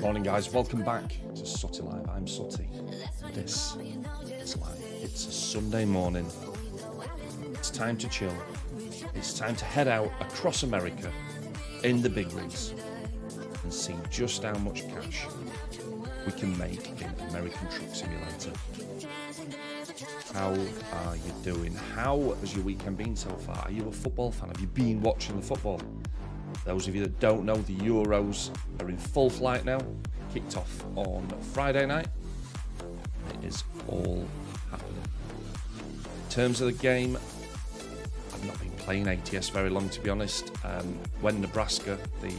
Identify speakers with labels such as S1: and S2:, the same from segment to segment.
S1: Morning, guys. Welcome back to Sutty Live. I'm Sutty. This is live. It's a Sunday morning. It's time to chill. It's time to head out across America in the big rigs and see just how much cash we can make in American Truck Simulator. How are you doing? How has your weekend been so far? Are you a football fan? Have you been watching the football? Those of you that don't know, the Euros are in full flight now. Kicked off on Friday night. It is all happening. In terms of the game, I've not been playing ATS very long, to be honest. When Nebraska, the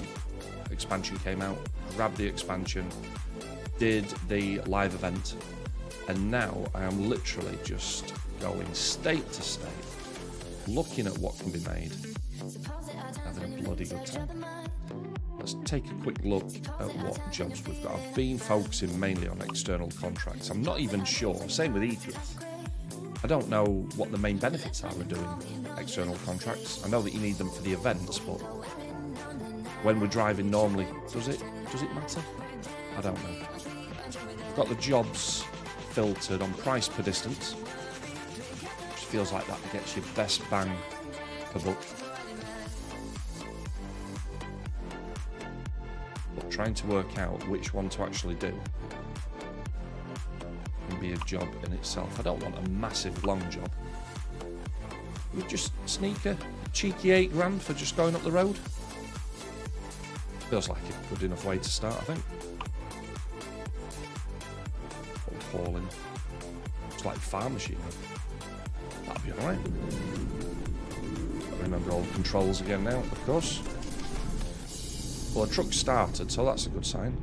S1: expansion came out, grabbed the expansion, did the live event, and now I am literally just going state to state, looking at what can be made. Having a bloody good time. Let's take a quick look at what jobs we've got. I've been focusing mainly on external contracts. I'm not even sure. Same with ETS. I don't know what the main benefits are of doing external contracts. I know that you need them for the events, but when we're driving normally, does it matter? I don't know. I've got the jobs filtered on price per distance, which feels like that gets your best bang per buck. Trying to work out which one to actually do can be a job in itself. I don't want a massive long job. We just sneak a cheeky £8 for just going up the road. Feels like a good enough way to start, I think. Or hauling. It's like farm machinery. That'll be alright. Remember all the controls again now, of course. Well, the truck started, so that's a good sign.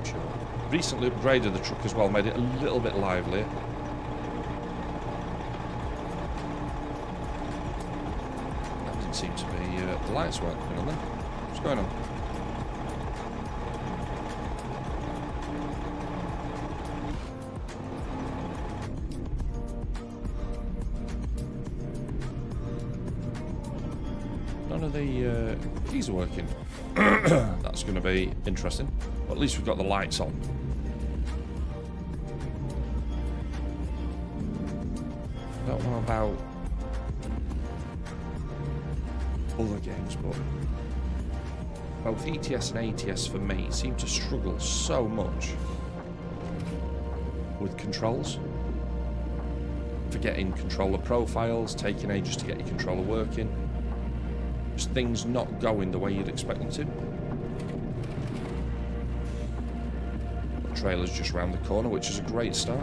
S1: Sure. Recently upgraded the truck as well, made it a little bit livelier. That doesn't seem to be... the lights weren't coming on then. What's going on? The keys are working. That's going to be interesting. But at least we've got the lights on. Don't know about other games, but both ETS and ATS for me seem to struggle so much with controls. Forgetting controller profiles, taking ages to get your controller working. Just things not going the way you'd expect them to. The trailer's just round the corner, which is a great start.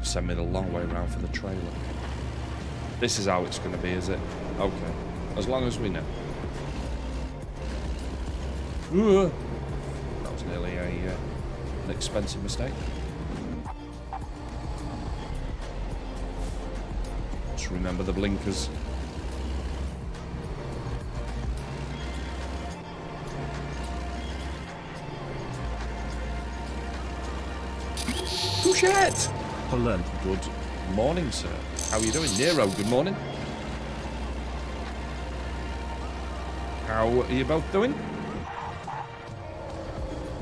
S1: Send me the long way around for the trailer. This is how it's going to be, is it? Okay. As long as we know. That was nearly an expensive mistake. Just remember the blinkers. Touchette! Hello. Good morning, sir. How are you doing? Nero, good morning. How are you both doing?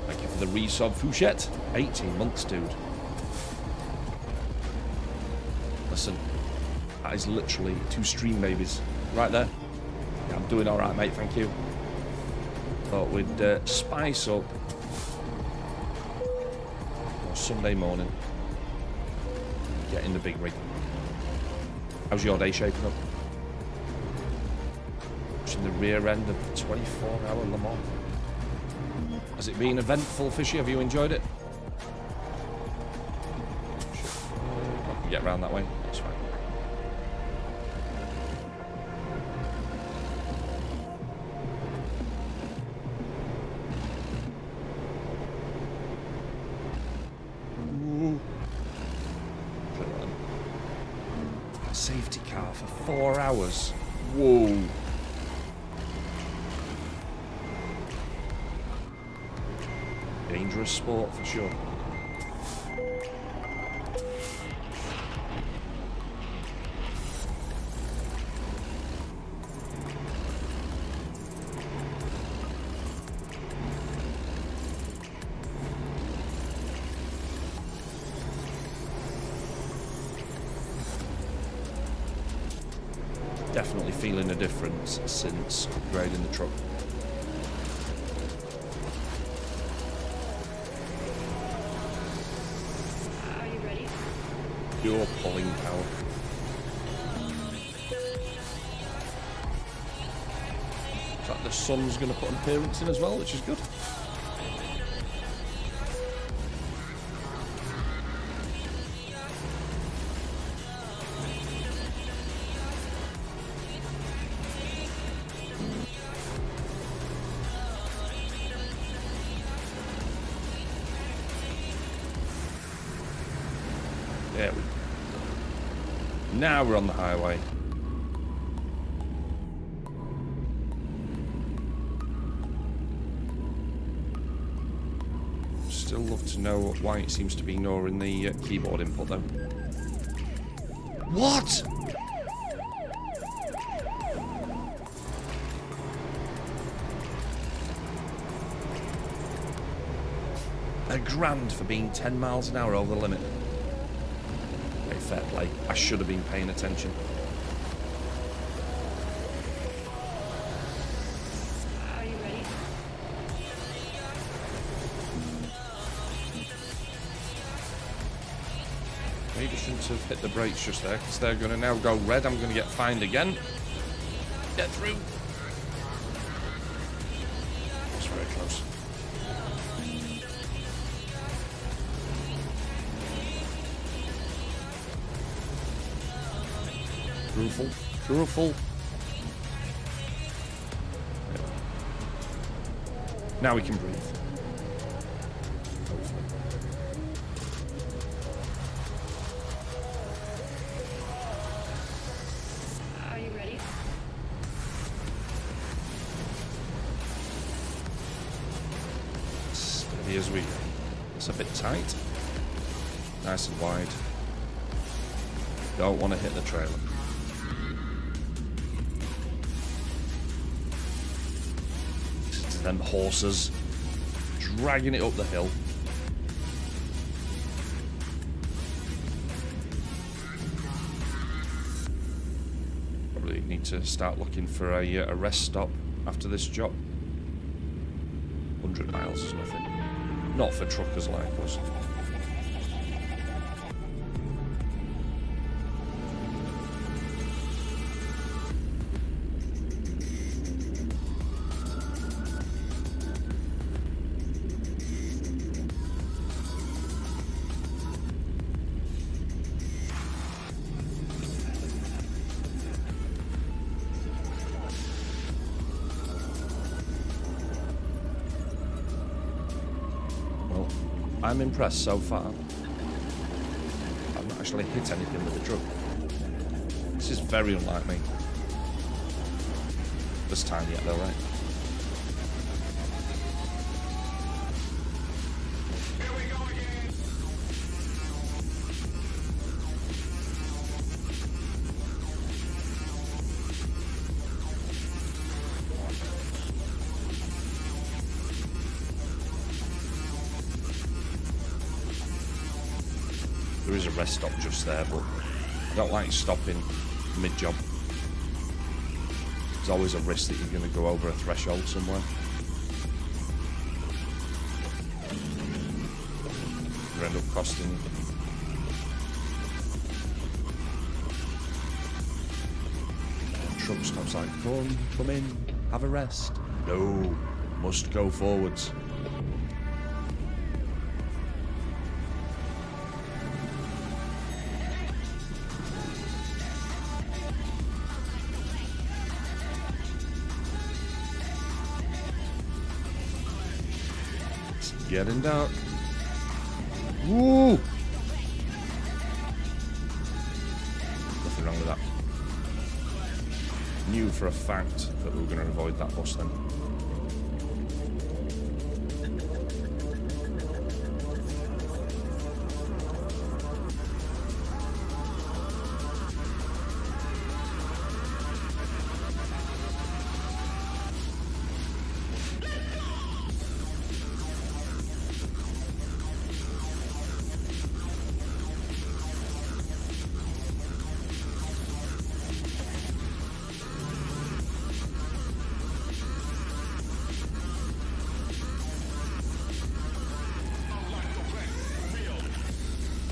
S1: Thank you for the resub, Fouchette. 18 months, dude. Listen, that is literally 2 stream babies right there. Yeah, I'm doing alright, mate, thank you. Thought we'd spice up Sunday morning. Get in the big rig. How's your day shaping up? Watching the rear end of the 24-hour Le Mans. Has it been eventful, Fishy? Have you enjoyed it? I can get around that way. That's fine. safety car for 4 hours. Whoa. Dangerous sport for sure. Definitely feeling a difference since upgrading the truck.
S2: Are you ready?
S1: Pure pulling power. Looks like the sun's going to put an appearance in as well, which is good. There we go. Now we're on the highway. Still love to know why it seems to be ignoring the keyboard input though. What? £1,000 for being 10 miles an hour over the limit. Fair play. I should have been paying attention.
S2: Are you ready?
S1: Maybe shouldn't have hit the brakes just there, because they're going to now go red. I'm going to get fined again. Get through. That's very close. Truthful. Truthful. Now we can breathe. Hopefully.
S2: Are you ready?
S1: Steady as we go. It's a bit tight. Nice and wide. Don't want to hit the trailer. Them horses dragging it up the hill. Probably need to start looking for a rest stop after this job. 100 miles is nothing. Not for truckers like us. I'm impressed so far. I've not actually hit anything with the truck. This is very unlike me. This time yet though, right? There is a rest stop just there, but I don't like stopping mid-job. There's always a risk that you're going to go over a threshold somewhere. You end up costing. Truck stops like, come in, have a rest. No, must go forwards. Getting dark. Woo! Nothing wrong with that. for a fact that we were going to avoid that bus then.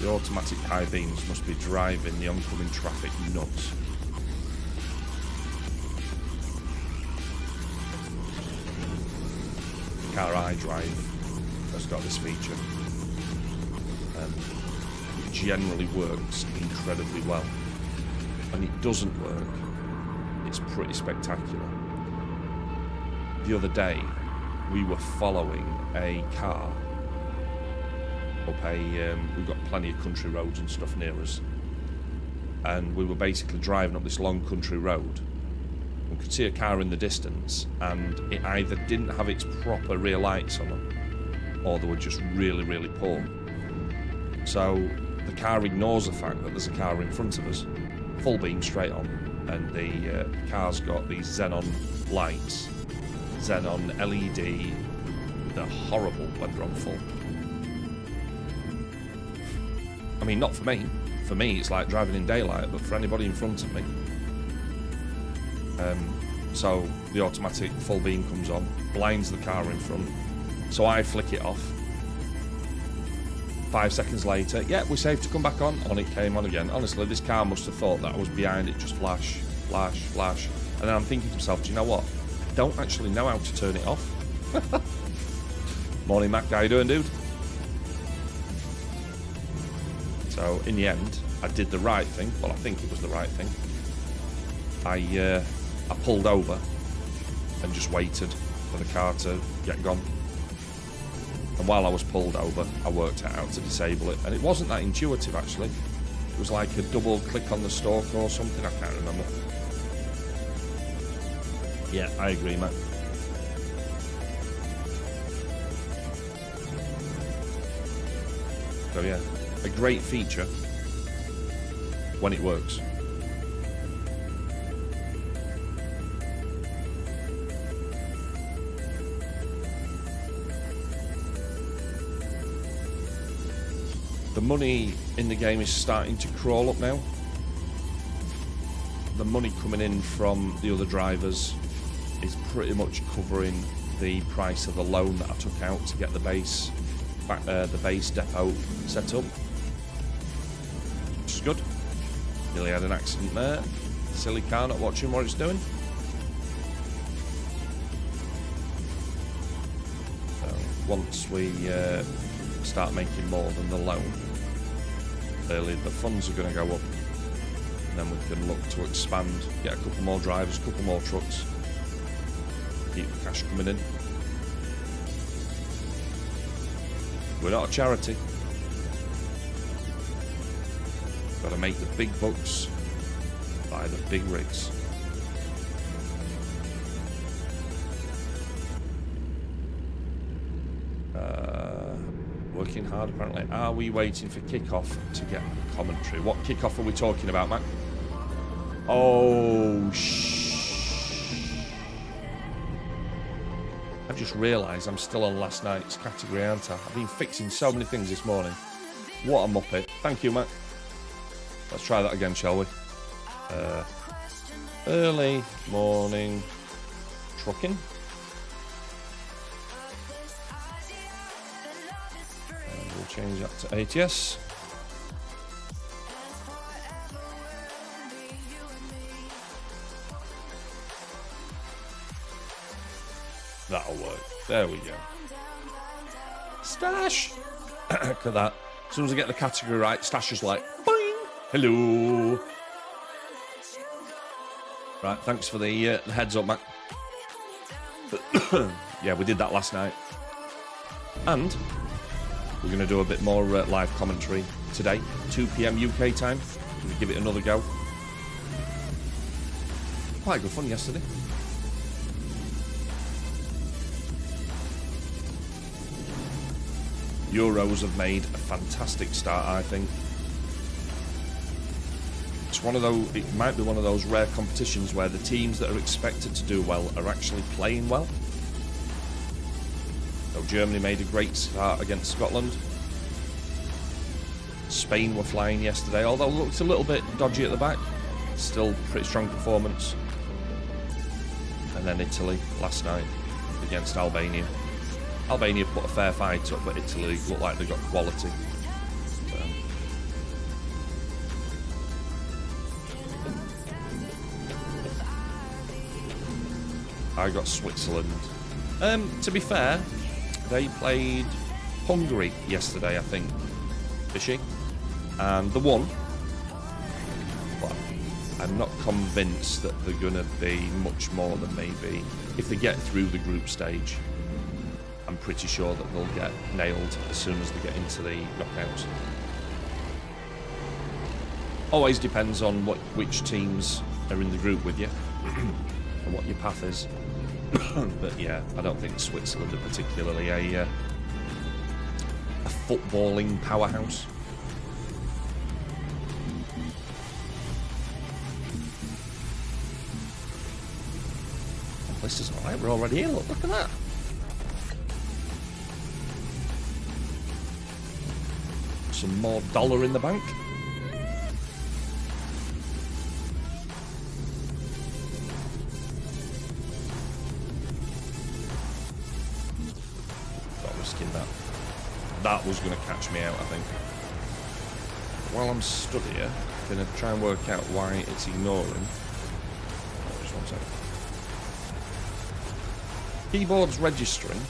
S1: The automatic high beams must be driving the oncoming traffic nuts. The car I drive has got this feature. It generally works incredibly well. When it doesn't work, it's pretty spectacular. The other day, we were following a car up we've got plenty of country roads and stuff near us, and we were basically driving up this long country road. We could see a car in the distance, and it either didn't have its proper rear lights on them, or they were just really, really poor. So the car ignores the fact that there's a car in front of us, full beam straight on, and the car's got these xenon lights, xenon LED. They're horrible when they're on full. I mean, not for me. For me, it's like driving in daylight, but for anybody in front of me. So the automatic full beam comes on, blinds the car in front. So I flick it off. 5 seconds later, yeah, we're safe to come back on. On it came on again. Honestly, this car must have thought that I was behind it, just flash, flash, flash. And then I'm thinking to myself, do you know what? I don't actually know how to turn it off. Morning, Mac. How you doing, dude? So in the end, I did the right thing. Well, I think it was the right thing. I pulled over and just waited for the car to get gone. And while I was pulled over, I worked it out to disable it. And it wasn't that intuitive, actually. It was like a double click on the stalker or something. I can't remember. Yeah, I agree, mate. So yeah, a great feature when it works. The money in the game is starting to crawl up now. The money coming in from the other drivers is pretty much covering the price of the loan that I took out to get the base depot set up, which is good. Nearly had an accident there. Silly car not watching what it's doing. So once we start making more than the loan, clearly the funds are going to go up, and then we can look to expand, get a couple more drivers, a couple more trucks, keep the cash coming in. We're not a charity. Got to make the big bucks, buy the big rigs. Working hard apparently. Are we waiting for kickoff to get commentary? What kickoff are we talking about, Matt? Oh, I've just realised I'm still on last night's category, aren't I? I've been fixing so many things this morning. What a muppet. Thank you, Matt. Let's try that again, shall we? Early morning trucking. And we'll change that to ATS. That'll work. There we go. Stash! Look at that. As soon as I get the category right, Stash is like, boing! Hello! Right, thanks for the heads up, Matt. Yeah, we did that last night. And we're going to do a bit more live commentary today, 2 PM UK time. We'll give it another go. Quite good fun yesterday. Euros have made a fantastic start, I think. It's one of those. It might be one of those rare competitions where the teams that are expected to do well are actually playing well. So Germany made a great start against Scotland. Spain were flying yesterday, although looked a little bit dodgy at the back. Still pretty strong performance. And then Italy last night against Albania. Albania put a fair fight up, but Italy looked like they got quality. So. I got Switzerland. To be fair, they played Hungary yesterday, I think. Fishy. And they won. But I'm not convinced that they're going to be much more than maybe if they get through the group stage. I'm pretty sure that they'll get nailed as soon as they get into the knockouts. Always depends on which teams are in the group with you and what your path is. But yeah, I don't think Switzerland are particularly a footballing powerhouse. Oh, this is alright, we're already here, look at that. Some more dollar in the bank. Not risking that. That was going to catch me out, I think. While I'm stood here, I'm going to try and work out why it's ignoring. Oh, just 1 second. Keyboard's registering.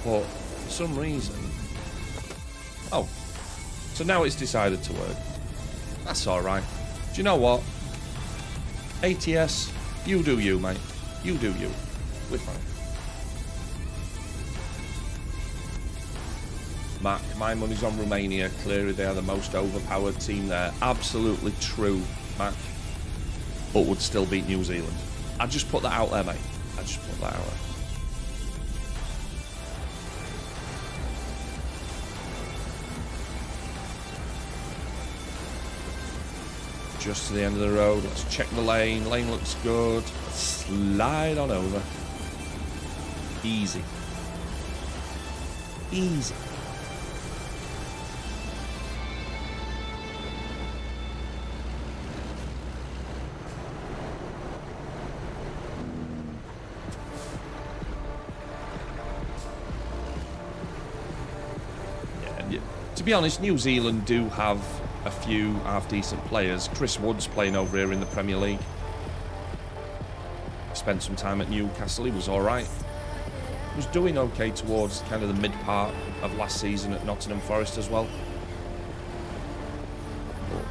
S1: But for some reason... Oh. So now it's decided to work. That's alright. Do you know what? ATS, you do you, mate. You do you. We're fine. Mac, my money's on Romania. Clearly they are the most overpowered team there. Absolutely true, Mac. But would still beat New Zealand. I just put that out there, mate. I just put that out there. Just to the end of the road. Let's check the lane. Lane looks good. Let's slide on over. Easy. Easy. Yeah, to be honest, New Zealand do have a few half-decent players. Chris Wood's playing over here in the Premier League. Spent some time at Newcastle. He was alright. He was doing okay towards kind of the mid-part of last season at Nottingham Forest as well. But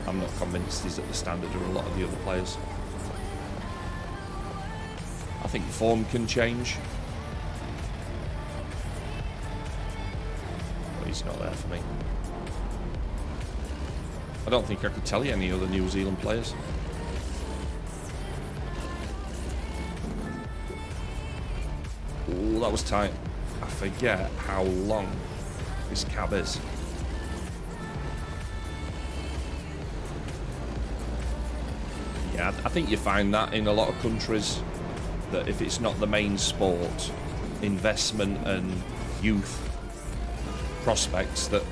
S1: I'm not convinced he's at the standard of a lot of the other players. I think form can change. But he's not there for me. I don't think I could tell you any other New Zealand players. Ooh, that was tight. I forget how long this cab is. Yeah, I think you find that in a lot of countries, that if it's not the main sport, investment and youth prospects, that,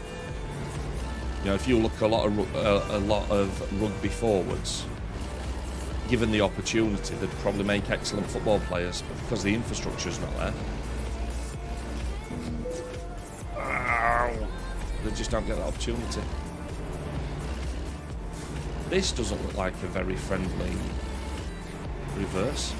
S1: you know, if you look a lot of rugby forwards, given the opportunity, they'd probably make excellent football players, but because the infrastructure's not there, they just don't get that opportunity. This doesn't look like a very friendly reverse.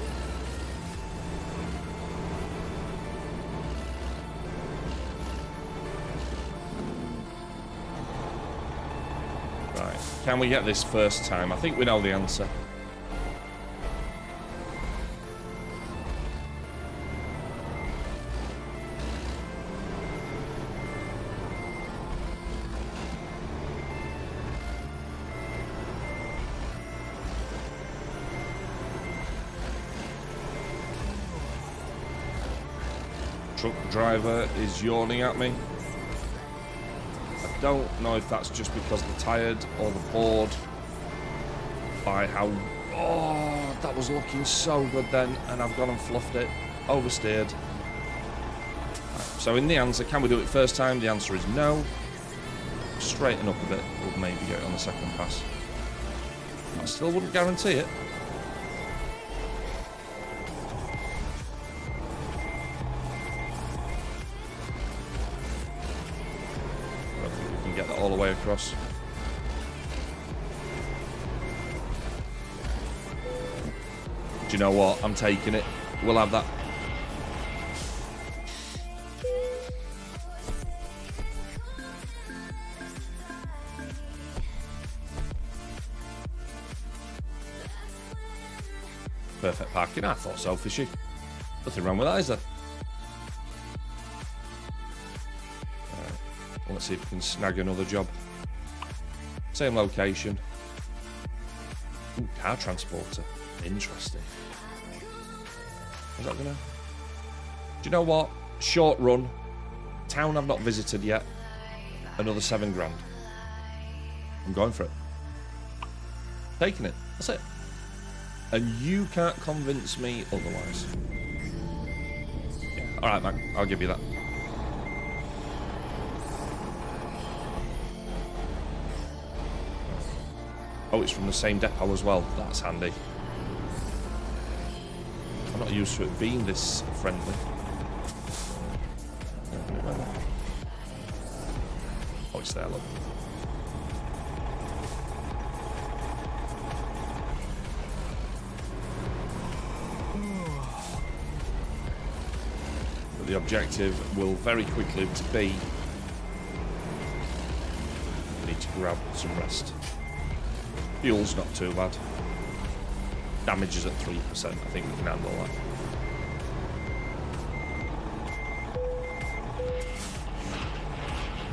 S1: Right, can we get this first time? I think we know the answer. truck driver is yawning at me. I don't know if that's just because they're tired or they're bored by how... Oh, that was looking so good then, and I've gone and fluffed it. Oversteered. So in the answer, can we do it first time? The answer is no. Straighten up a bit. We'll maybe get it on the second pass. I still wouldn't guarantee it. I don't think we can get that all the way across. Do you know what? I'm taking it. We'll have that. Perfect parking. I thought so, fishy. Nothing wrong with that, is there? Right. Let's see if we can snag another job. Same location. Ooh, car transporter. Interesting. Is that gonna... Do you know what? Short run. Town I've not visited yet. Another $7 grand. I'm going for it. Taking it. That's it. And you can't convince me otherwise. Yeah. Alright, man. I'll give you that. Oh, it's from the same depot as well. That's handy. I'm not used to it being this friendly. Oh, it's there, look. But the objective will very quickly be... I need to grab some rest. Fuel's not too bad. Damage is at 3%. I think we can handle that.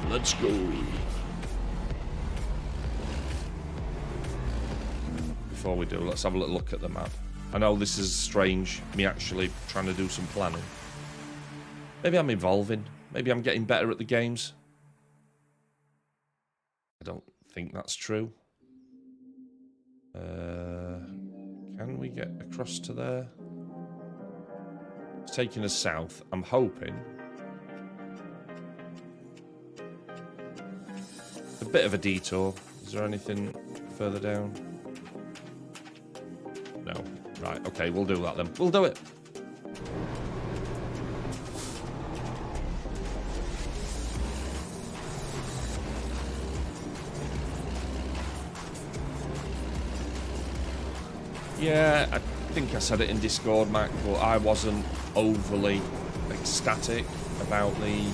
S1: Let's go. Before we do, let's have a little look at the map. I know this is strange, me actually trying to do some planning. Maybe I'm evolving. Maybe I'm getting better at the games. I don't think that's true. Can we get across to there? It's taking us south. I'm hoping. A bit of a detour. Is there anything further down? No. Right, okay, we'll do that then. We'll do it. Yeah, I think I said it in Discord, Mac, but I wasn't overly ecstatic about the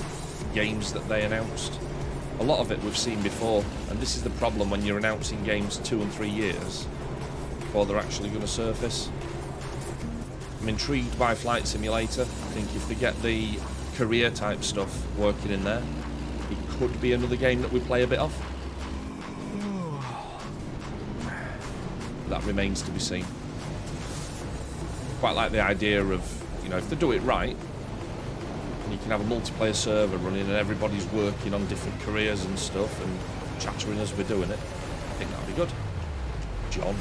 S1: games that they announced. A lot of it we've seen before, and this is the problem when you're announcing games 2 and 3 years before they're actually going to surface. I'm intrigued by Flight Simulator. I think if they get the career type stuff working in there, it could be another game that we play a bit of. That remains to be seen. Quite like the idea of, you know, if they do it right, and you can have a multiplayer server running and everybody's working on different careers and stuff and chattering as we're doing it, I think that'll be good. John,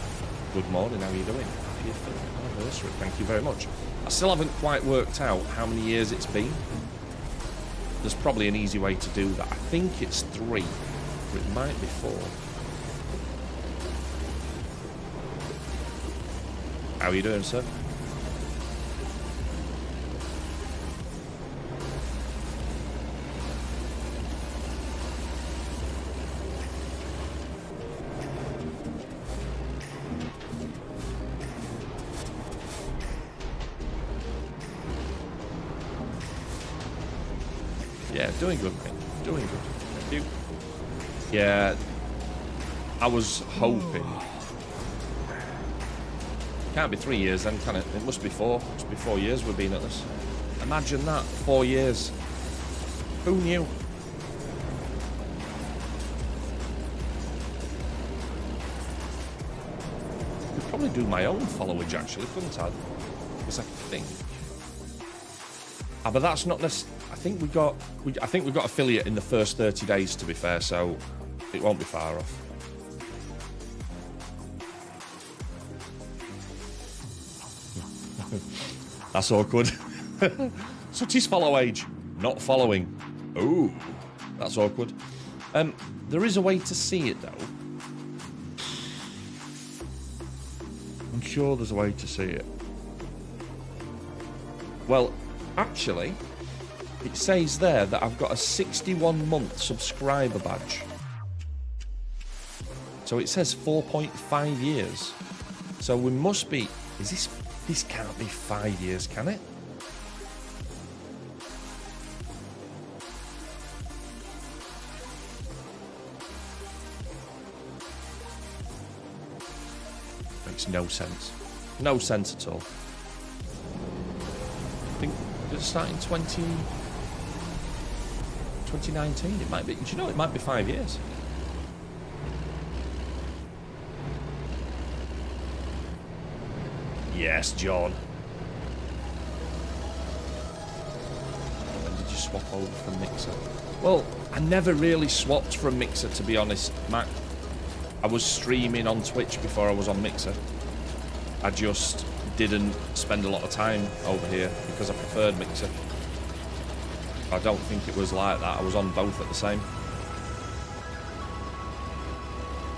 S1: good morning, how are you doing? Happy 5th anniversary, thank you very much. I still haven't quite worked out how many years it's been. There's probably an easy way to do that. I think it's 3, but it might be 4. How are you doing, sir? Yeah, doing good, mate. Doing good. Thank you. Yeah, I was hoping. Can't be 3 years then, can it? It must be 4. It must be 4 years we've been at this. Imagine that, 4 years. Who knew? Could probably do my own followage actually, couldn't I? Because I think But that's not necessarily. I think we got affiliate in the first 30 days, to be fair, so it won't be far off. That's awkward. Sooty's follow age, not following. Ooh, that's awkward. There is a way to see it, though. I'm sure there's a way to see it. Well, actually, it says there that I've got a 61-month subscriber badge. So it says 4.5 years. So we must be... This can't be 5 years, can it? Makes no sense. No sense at all. I think it's starting 2019. It might be. Do you know it might be 5 years? Yes, John. When did you swap over from Mixer? Well, I never really swapped from Mixer, to be honest, Mac. I was streaming on Twitch before I was on Mixer. I just didn't spend a lot of time over here because I preferred Mixer. I don't think it was like that. I was on both at the same.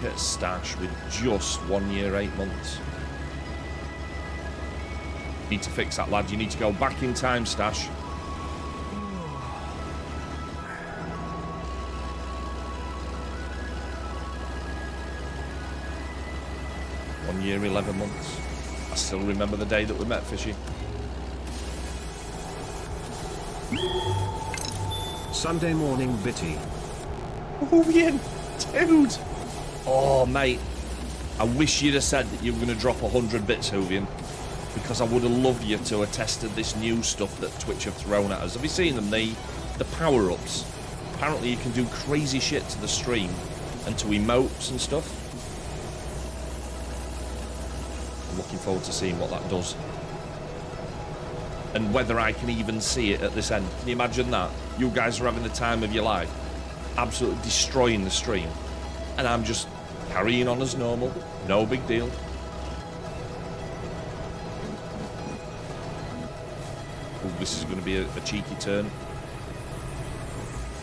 S1: Get Stash with just 1 year, 8 months. Need to fix that, lad. You need to go back in time, Stash. One year, 11 months. I still remember the day that we met, Fishy.
S3: Sunday morning, Bitty.
S1: Oh, Ian, dude. Oh, mate. I wish you'd have said that you were going to drop 100 bits, Hoovian. Because I would have loved you to have tested this new stuff that Twitch have thrown at us. Have you seen them? The power-ups. Apparently you can do crazy shit to the stream and to emotes and stuff. I'm looking forward to seeing what that does. And whether I can even see it at this end. Can you imagine that? You guys are having the time of your life. Absolutely destroying the stream. And I'm just carrying on as normal. No big deal. Ooh, this is going to be a cheeky turn.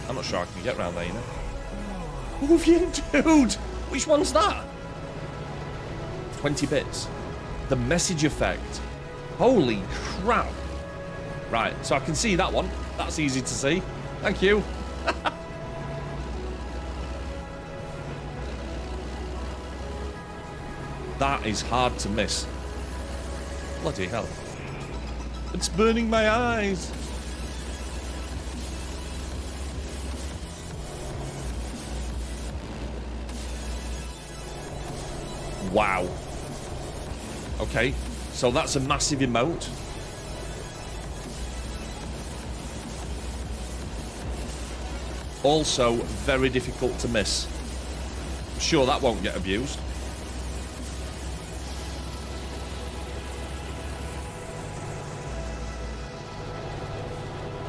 S1: I'm not sure I can get around there, you know. Oh, yeah, dude! Which one's that? 20 bits. The message effect. Holy crap. Right, so I can see that one. That's easy to see. Thank you. That is hard to miss. Bloody hell. It's burning my eyes. Wow. Okay, so that's a massive emote. Also, very difficult to miss. I'm sure that won't get abused.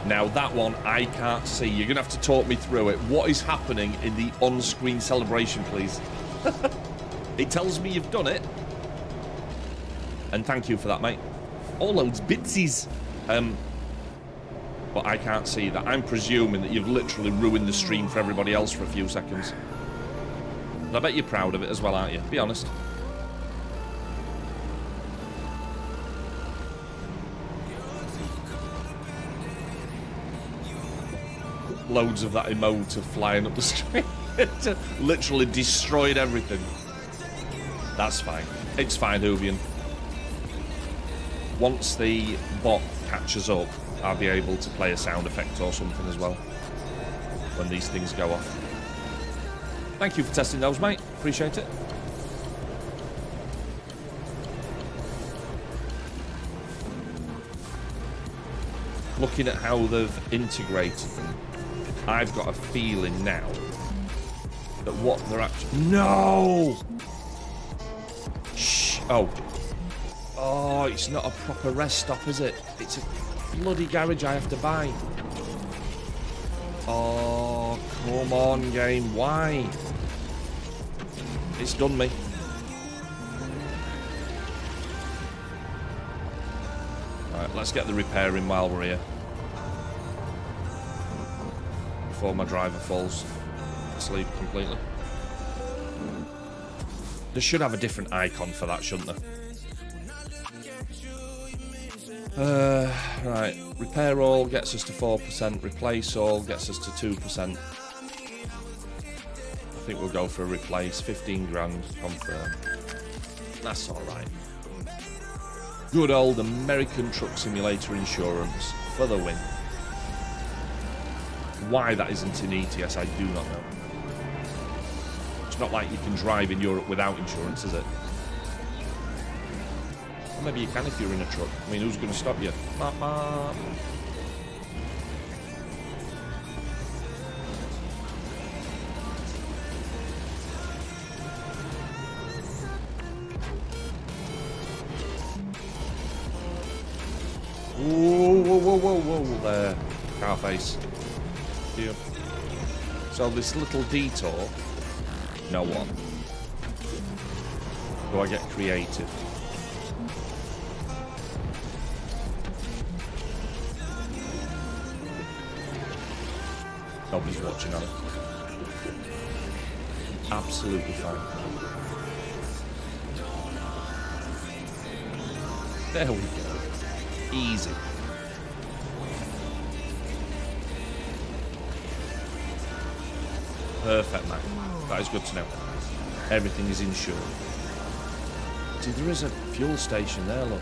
S1: Now that one I can't see. You're gonna have to talk me through it. What is happening in the on-screen celebration, please? It tells me you've done it. And thank you for that, mate. All those bitsies. But I can't see that. I'm presuming that you've literally ruined the stream for everybody else for a few seconds. And I bet you're proud of it as well, aren't you? Be honest. Loads of that emote of flying up the screen. Literally destroyed everything. That's fine. It's fine, Hoovian. Once the bot catches up, I'll be able to play a sound effect or something as well when these things go off. Thank you for testing those, mate. Appreciate it. Looking at how they've integrated them, I've got a feeling now that what they're actually... No! Shh! Oh. Oh, it's not a proper rest stop, is it? It's a... bloody garage I have to buy. Oh, come on, game. Why? It's done me. Right, let's get the repair in while we're here. Before my driver falls asleep completely. They should have a different icon for that, shouldn't they? Right, repair all gets us to 4%, replace all gets us to 2%. I think we'll go for a replace, 15 grand, confirm. That's alright. Good old American Truck Simulator insurance for the win. Why that isn't in ETS, I do not know. It's not like you can drive in Europe without insurance, is it? Or maybe you can if you're in a truck. I mean, who's going to stop you? Ma. Whoa, there. Car face. Here. So this little detour, no one. Do I get creative? Nobody's watching on it. Absolutely fine. There we go. Easy. Perfect, man. That is good to know. Everything is insured. See, there is a fuel station there, look.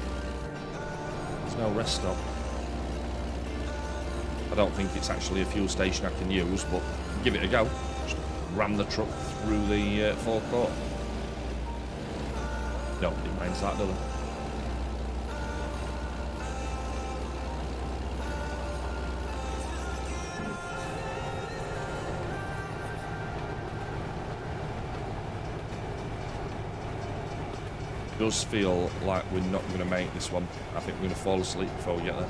S1: There's no rest stop. I don't think it's actually a fuel station I can use, but give it a go. Just ram the truck through the forecourt. Nobody minds that, do they? It does feel like we're not going to make this one. I think we're going to fall asleep before we get there.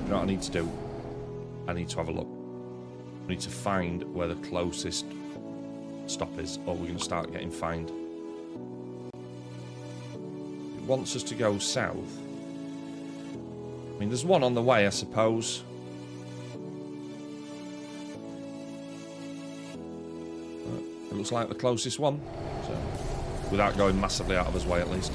S1: You know what I need to do? I need to have a look. I need to find where the closest stop is, or we're going to start getting fined. It wants us to go south. I mean, there's one on the way, I suppose. It looks like the closest one, so without going massively out of his way, at least.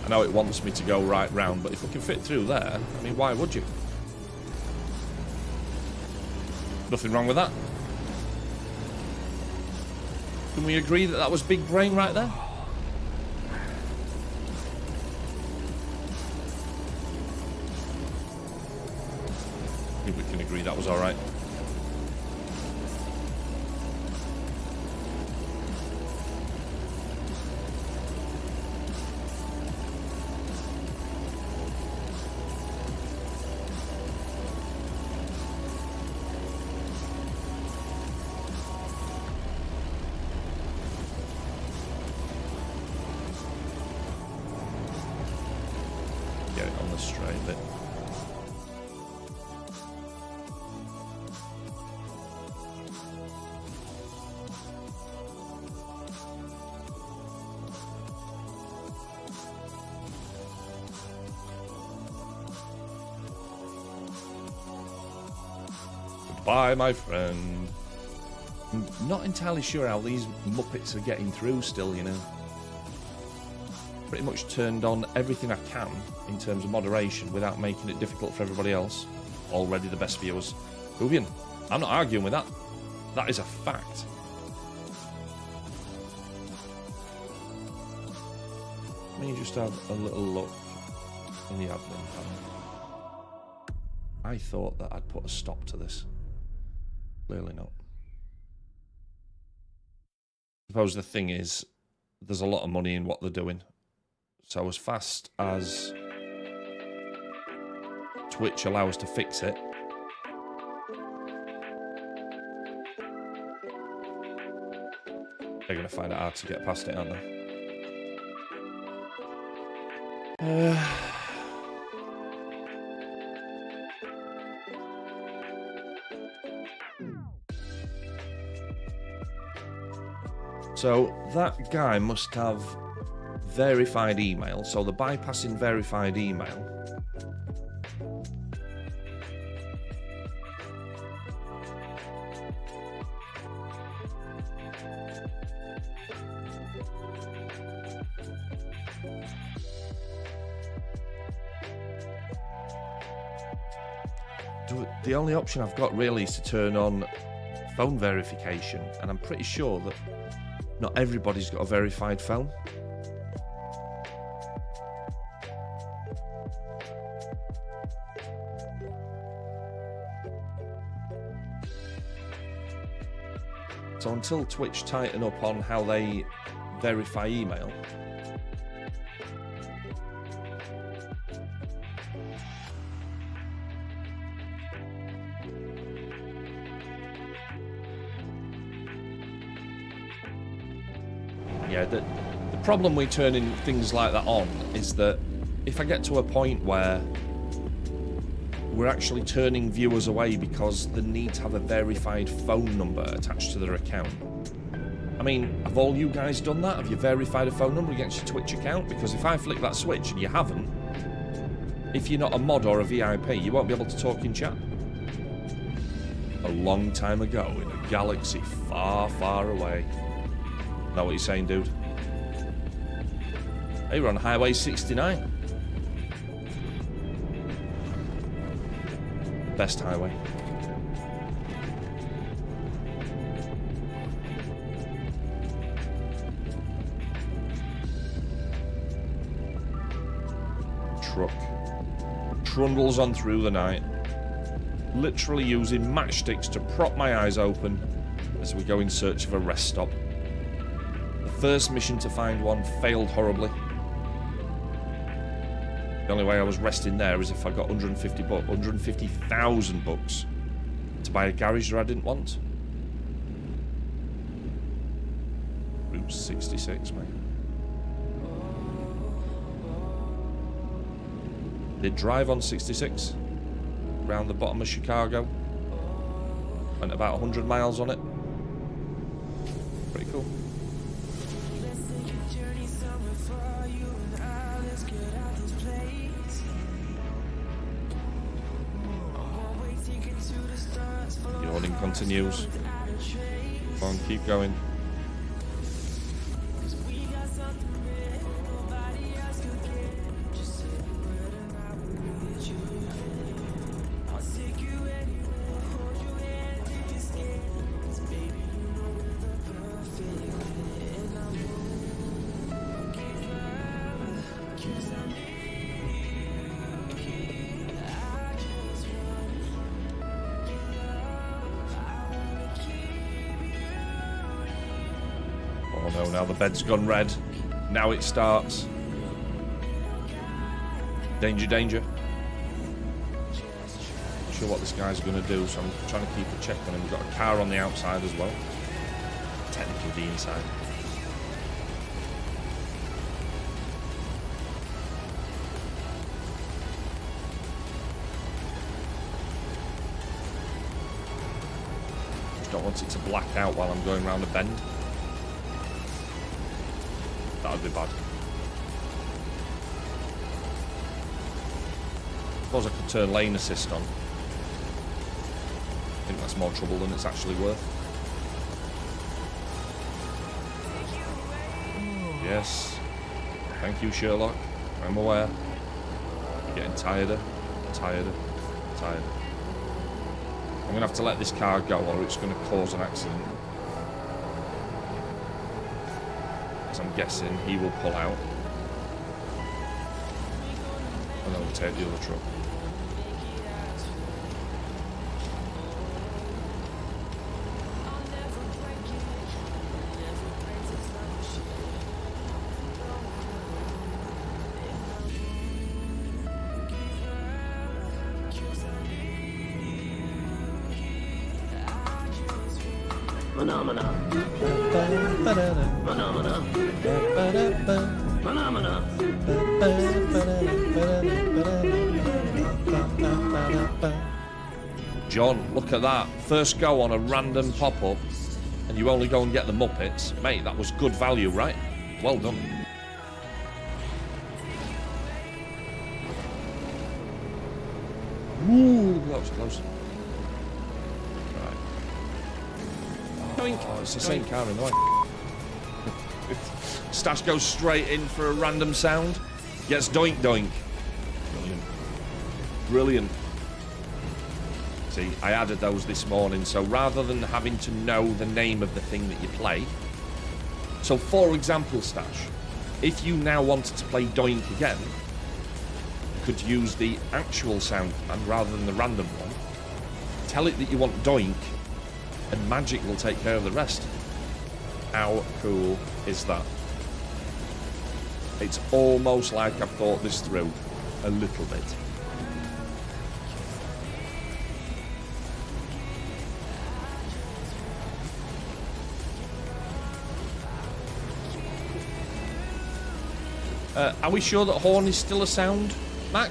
S1: I know it wants me to go right round, but if we can fit through there, I mean, why would you? Nothing wrong with that. Can we agree that that was big brain right there? I think we can agree that was alright. Get it on the straight bit. Goodbye, my friend. I'm not entirely sure how these Muppets are getting through still, you know. Pretty much turned on everything I can in terms of moderation without making it difficult for everybody else. Already the best viewers. Hoovian, I'm not arguing with that. That is a fact. Let me just have a little look in the admin panel. I thought that I'd put a stop to this. Clearly not. I suppose the thing is, there's a lot of money in what they're doing. So as fast as Twitch allow us to fix it. They're going to find it hard to get past it, aren't they? So that guy must have verified email. So the bypassing verified email. The only option I've got really is to turn on phone verification, and I'm pretty sure that not everybody's got a verified phone. So until Twitch tighten up on how they verify email, yeah, the problem with turning things like that on is that if I get to a point where we're actually turning viewers away because they need to have a verified phone number attached to their account. I mean, have all you guys done that? Have you verified a phone number against your Twitch account? Because if I flick that switch and you haven't, if you're not a mod or a VIP, you won't be able to talk in chat. A long time ago in a galaxy far, far away. Know what you're saying, dude? Hey, we're on Highway 69. Best highway. Truck trundles on through the night, literally using matchsticks to prop my eyes open as we go in search of a rest stop. The first mission to find one failed horribly. The only way I was resting there is if I got 150,000 bucks to buy a garage that I didn't want. Route 66, mate. Did drive on 66 around the bottom of Chicago. Went about 100 miles on it. Pretty cool. Yawning continues. Come on, keep going. Oh no, now the bed's gone red. Now it starts. Danger, danger. Not sure what this guy's going to do, so I'm trying to keep a check on him. We've got a car on the outside as well. Technically the inside. Just don't want it to black out while I'm going around a bend. That would be bad. Suppose I could turn lane assist on. I think that's more trouble than it's actually worth. Yes. Thank you, Sherlock. I'm aware. You're getting tireder, tireder, tired. I'm going to have to let this car go or it's going to cause an accident. I'm guessing he will pull out and overtake the other truck. John, look at that. First go on a random pop-up, and you only go and get the Muppets. Mate, that was good value, right? Well done. Ooh, that was close. Right. Oh, it's the same car in the way. Stash goes straight in for a random sound. Gets doink doink. Brilliant. Brilliant. See, I added those this morning, so rather than having to know the name of the thing that you play, so for example, Stash, if you now wanted to play doink again, you could use the actual sound command rather than the random one. Tell it that you want doink, and Magic will take care of the rest. How cool is that? It's almost like I've thought this through a little bit. Are we sure that horn is still a sound, Mac?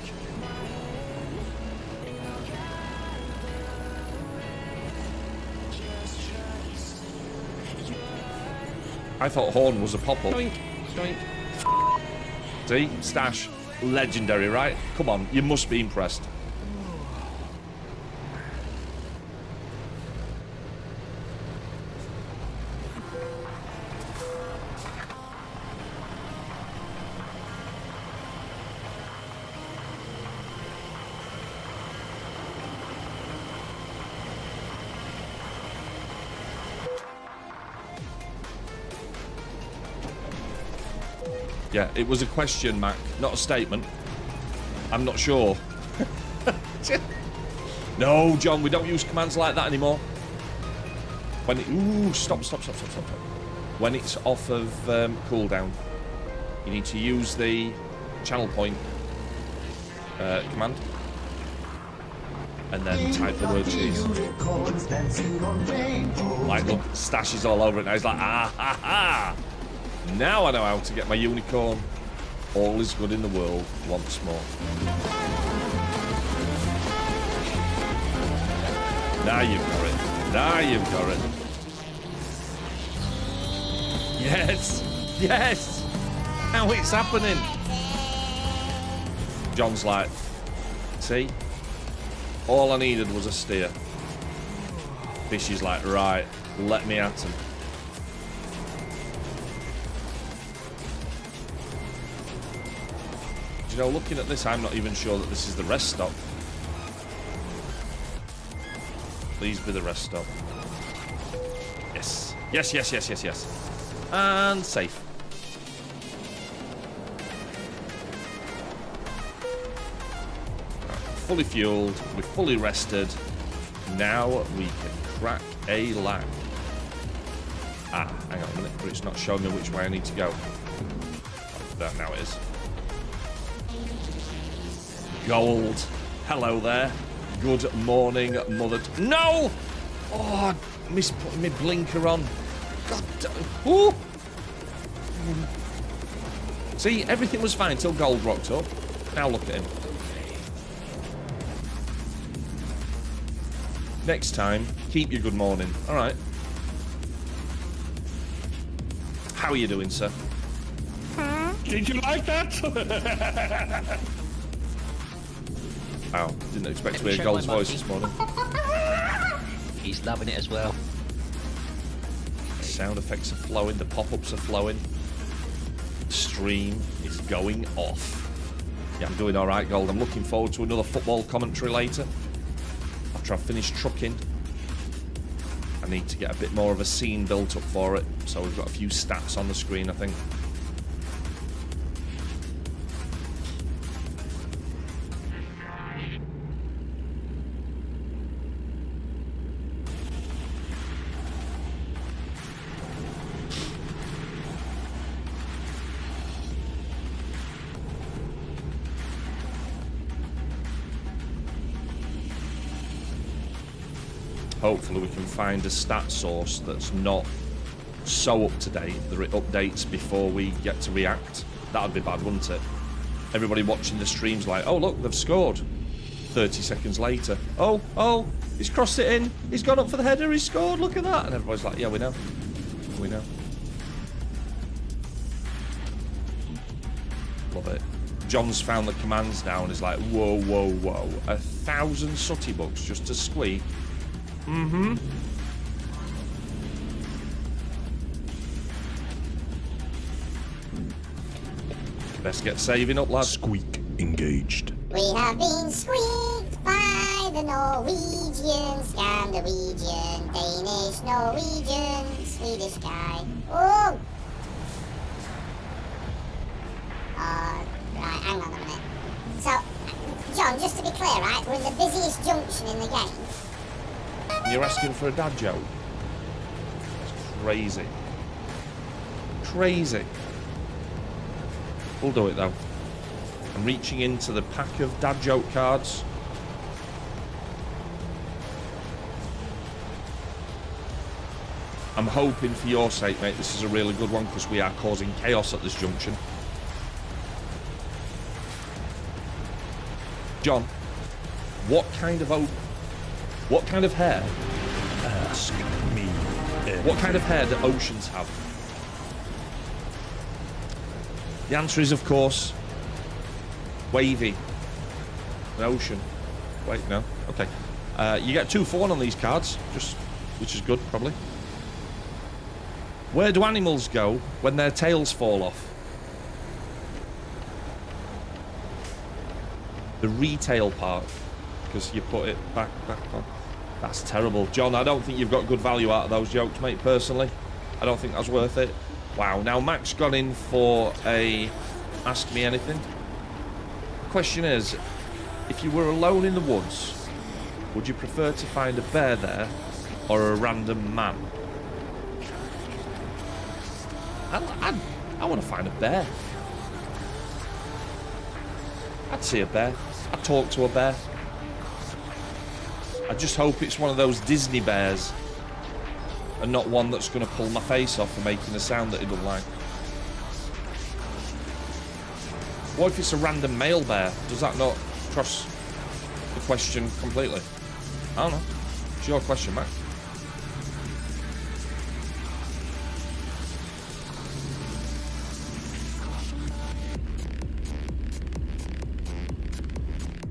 S1: I thought horn was a pop-up. Doink, doink. See? Stash. Legendary, right? Come on, you must be impressed. Yeah, it was a question, Mac, not a statement. I'm not sure. No, John, we don't use commands like that anymore. When it... Ooh, stop. When it's off of cooldown, you need to use the channel point command. And then type the word cheese. Like, look, Stash is all over it now. He's like, ah, ha, ha. Now I know how to get my unicorn. All is good in the world once more. Now you've got it. Now you've got it. Yes. Yes. Now it's happening. John's like, see? All I needed was a steer. Fishy's like, right, let me at him. You know, looking at this, I'm not even sure that this is the rest stop. Please be the rest stop. Yes. Yes. And safe. Right, fully fueled. We're fully rested. Now we can crack a lag. Ah, hang on a minute. But it's not showing me which way I need to go. That now it is. Gold. Hello there. Good morning, mother. No! Oh, I missed putting my blinker on. God damn. Ooh. See, everything was fine until Gold rocked up. Now look at him. Next time, keep your good morning. All right. How are you doing, sir?
S4: Did you like that?
S1: Wow, didn't expect to hear Gold's voice this morning.
S5: He's loving it as well.
S1: The sound effects are flowing, the pop-ups are flowing. The stream is going off. Yeah, I'm doing all right, Gold. I'm looking forward to another football commentary later. After I've finished trucking, I need to get a bit more of a scene built up for it. So we've got a few stats on the screen, I think. Hopefully we can find a stat source that's not so up to date that it updates before we get to react. That'd be bad, wouldn't it? Everybody watching the stream's like, oh look, they've scored. 30 seconds later, oh, he's crossed it in, he's gone up for the header, he's scored, look at that. And everybody's like, yeah, we know. We know. Love it. John's found the commands now and is like, whoa, 1,000 sooty bucks just to squeak. Mm-hmm. Best get saving up, lads.
S3: Squeak engaged.
S6: We have been squeaked by the Norwegian, Scandinavian, Danish, Norwegian, Swedish guy. Oh! Right, hang on a minute. So, John, just to be clear, right, we're in the busiest junction in the game.
S1: You're asking for a dad joke? That's crazy. Crazy. We'll do it though. I'm reaching into the pack of dad joke cards. I'm hoping for your sake, mate, this is a really good one because we are causing chaos at this junction. John, what kind of hair?
S3: Ask me.
S1: What kind of hair do oceans have? The answer is, of course, wavy. An ocean. Wait, no. Okay. You get 2 for 1 on these cards, which is good, probably. Where do animals go when their tails fall off? The retail part, because you put it back on. That's terrible. John, I don't think you've got good value out of those jokes, mate, personally. I don't think that's worth it. Wow, now Mac's gone in for a Ask Me Anything. The question is, if you were alone in the woods, would you prefer to find a bear there or a random man? I want to find a bear. I'd see a bear. I'd talk to a bear. I just hope it's one of those Disney bears and not one that's going to pull my face off for making a sound that he doesn't like. What if it's a random male bear? Does that not cross the question completely? I don't know. It's your question, Mac.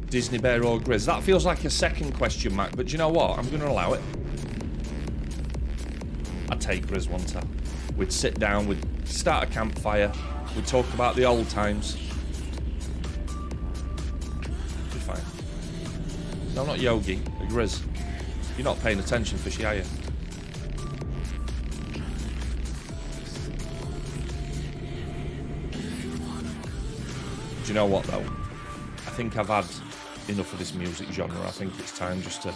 S1: Disney bear or Grizz? That feels like a second question, Mac, but do you know what? I'm going to allow it. I'd take Grizz one time. We'd sit down, we'd start a campfire, we'd talk about the old times. Be fine. No, not Yogi, a Grizz. You're not paying attention, Fishy, are you? Do you know what, though? I think I've had enough of this music genre. I think it's time just to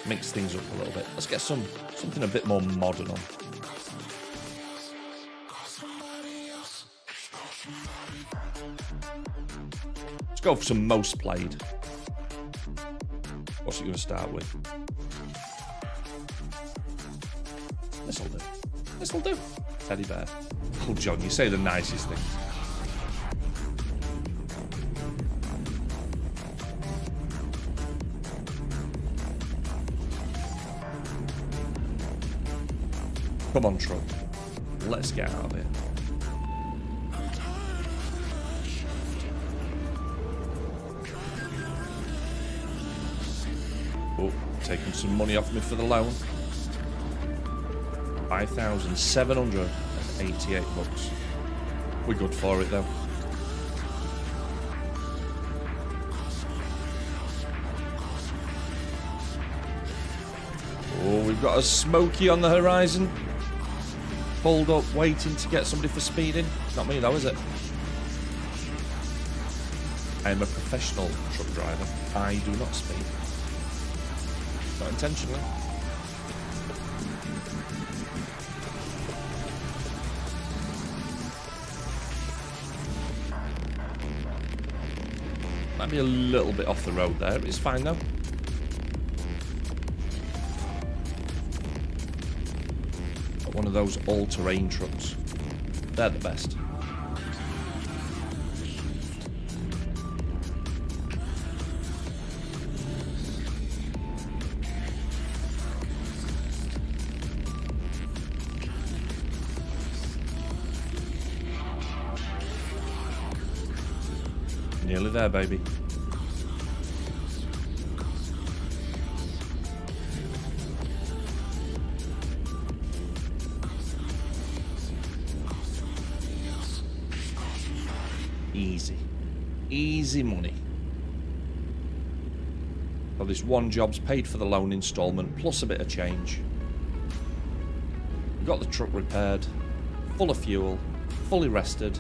S1: mix things up a little bit. Let's get something a bit more modern on. Let's go for some most played. What's it going to start with? This'll do. This'll do. Teddy bear. Oh, John, you say the nicest things. Come on, Trump. Let's get out of here. Oh, taking some money off me for the loan. 5,788 bucks. We're good for it, though. Oh, we've got a Smoky on the horizon. Pulled up, waiting to get somebody for speeding. Not me though, is it? I am a professional truck driver. I do not speed. Not intentionally. Might be a little bit off the road there. It's fine though. Got one of those all-terrain trucks. They're the best. Nearly there, baby. Easy. Easy money. So this one job's paid for the loan instalment plus a bit of change. Got the truck repaired, full of fuel, fully rested.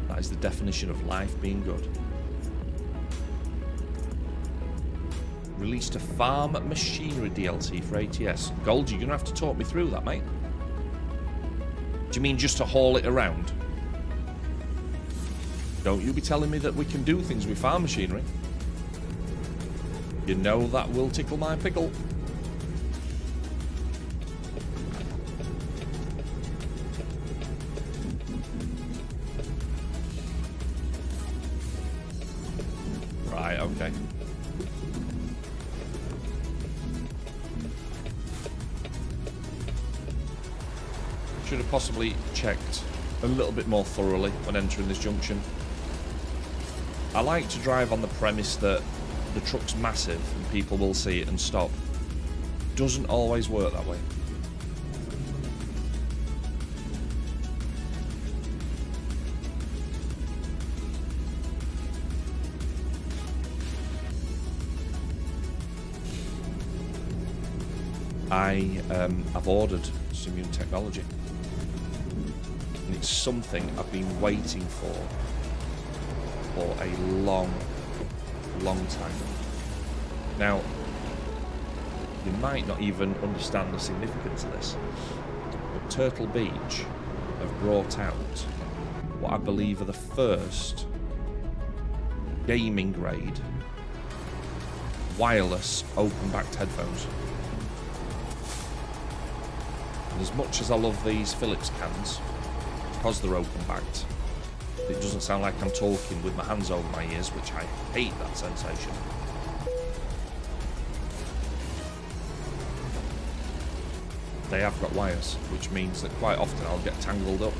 S1: That is the definition of life being good. Released a farm machinery DLC for ATS. Gold, you're going to have to talk me through that, mate. Do you mean just to haul it around? Don't you be telling me that we can do things with farm machinery. You know that will tickle my pickle. Right, okay. Should have possibly checked a little bit more thoroughly when entering this junction. I like to drive on the premise that the truck's massive and people will see it and stop. Doesn't always work that way. I've ordered some new technology. And it's something I've been waiting for a long time. Now, you might not even understand the significance of this, but Turtle Beach have brought out what I believe are the first gaming grade wireless open-backed headphones. And as much as I love these Philips cans, because they're open-backed, it doesn't sound like I'm talking with my hands over my ears, which I hate that sensation. They have got wires, which means that quite often I'll get tangled up.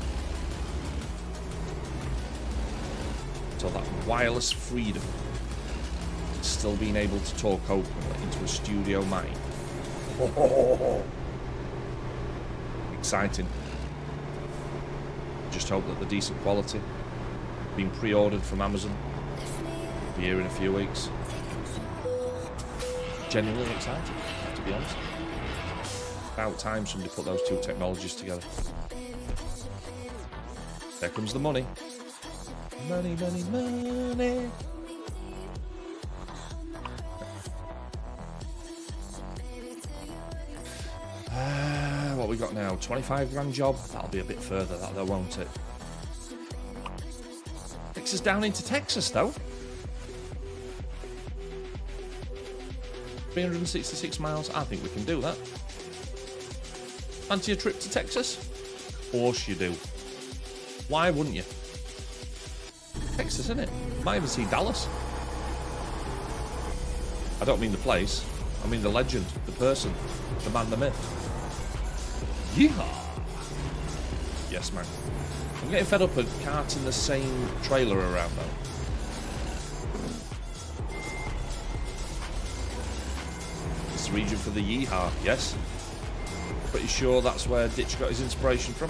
S1: So that wireless freedom, still being able to talk openly into a studio mic. Exciting. Just hope that the decent quality been pre-ordered from Amazon. Be here in a few weeks. Genuinely excited, to be honest. About time somebody put those two technologies together. There comes the money. Money, money, money. What we got now? 25 grand job? That'll be a bit further, that though, won't it? Takes us down into Texas, though. 366 miles. I think we can do that. Fancy a trip to Texas? Of course you do. Why wouldn't you? Texas, isn't it? Might even see Dallas. I don't mean the place. I mean the legend, the person, the man, the myth. Yeehaw! Yes, man. I'm getting fed up of carting the same trailer around, though. It's the region for the yeehaw, yes? Pretty sure that's where Ditch got his inspiration from.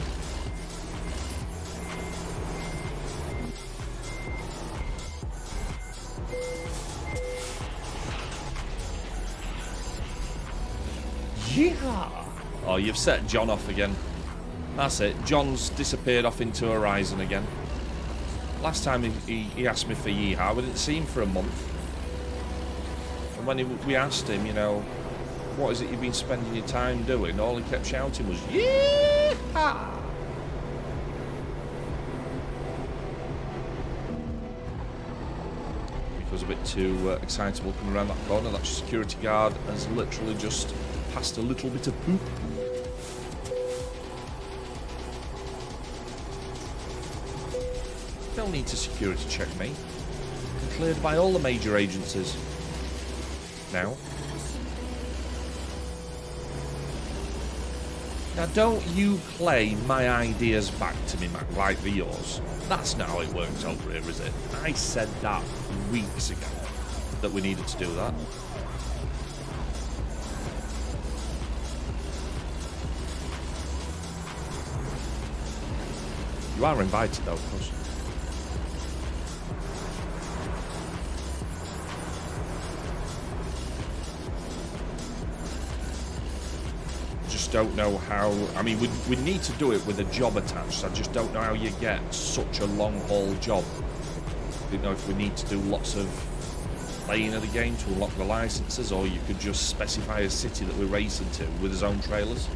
S1: Yeehaw! Oh, you've set John off again. That's it. John's disappeared off into Horizon again. Last time he asked me for yeehaw, we didn't see him for a month. And when we asked him, you know, what is it you've been spending your time doing? All he kept shouting was, yeehaw! He was a bit too excitable coming around that corner. That security guard has literally just passed a little bit of poop. no need to security check me. I'm cleared by all the major agencies. Now. Now don't you play my ideas back to me, Mac, like they're yours. That's not how it works over here, is it? I said that weeks ago, that we needed to do that. You are invited though, of course. Just don't know how. I mean, we need to do it with a job attached. I just don't know how you get such a long haul job. I don't know if we need to do lots of playing of the game to unlock the licenses, or you could just specify a city that we're racing to with his own trailers.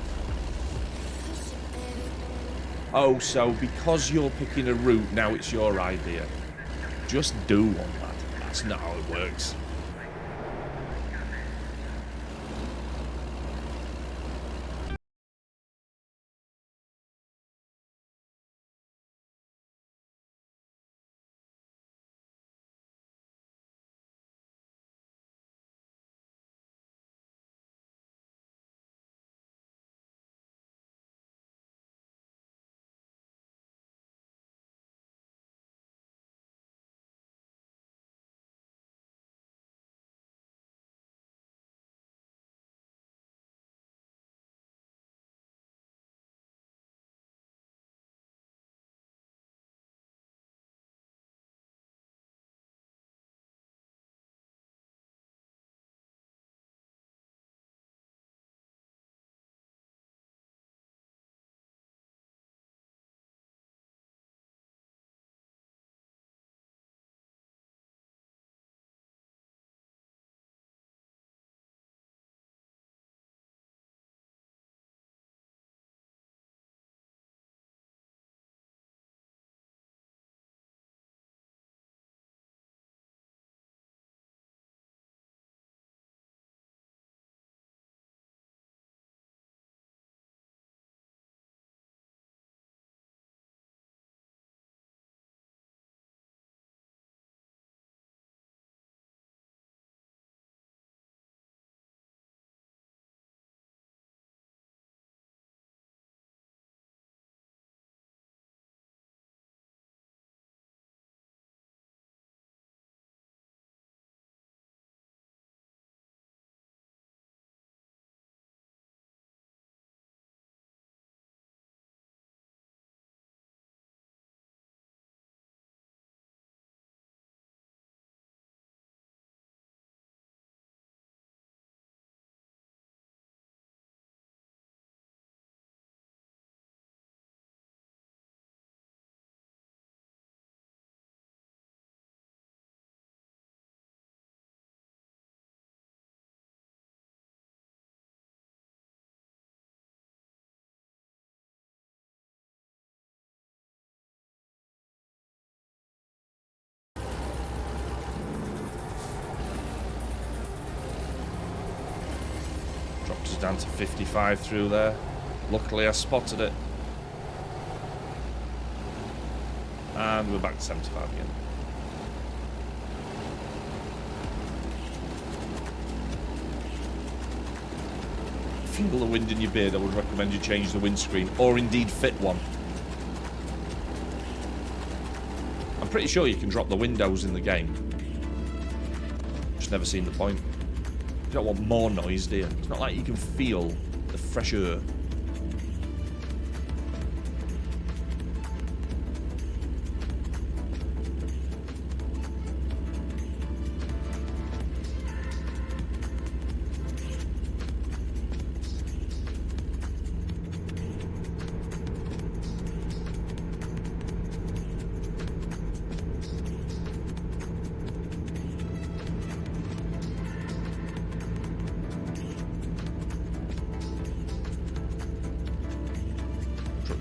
S1: Oh, so because you're picking a route, now it's your idea. Just do one, lad. That's not how it works. Dropped us down to 55 through there. Luckily I spotted it. And we're back to 75 again. Feel the wind in your beard, I would recommend you change the windscreen, or indeed fit one. I'm pretty sure you can drop the windows in the game. Just never seen the point. You don't want more noise, do you? It's not like you can feel the fresh air.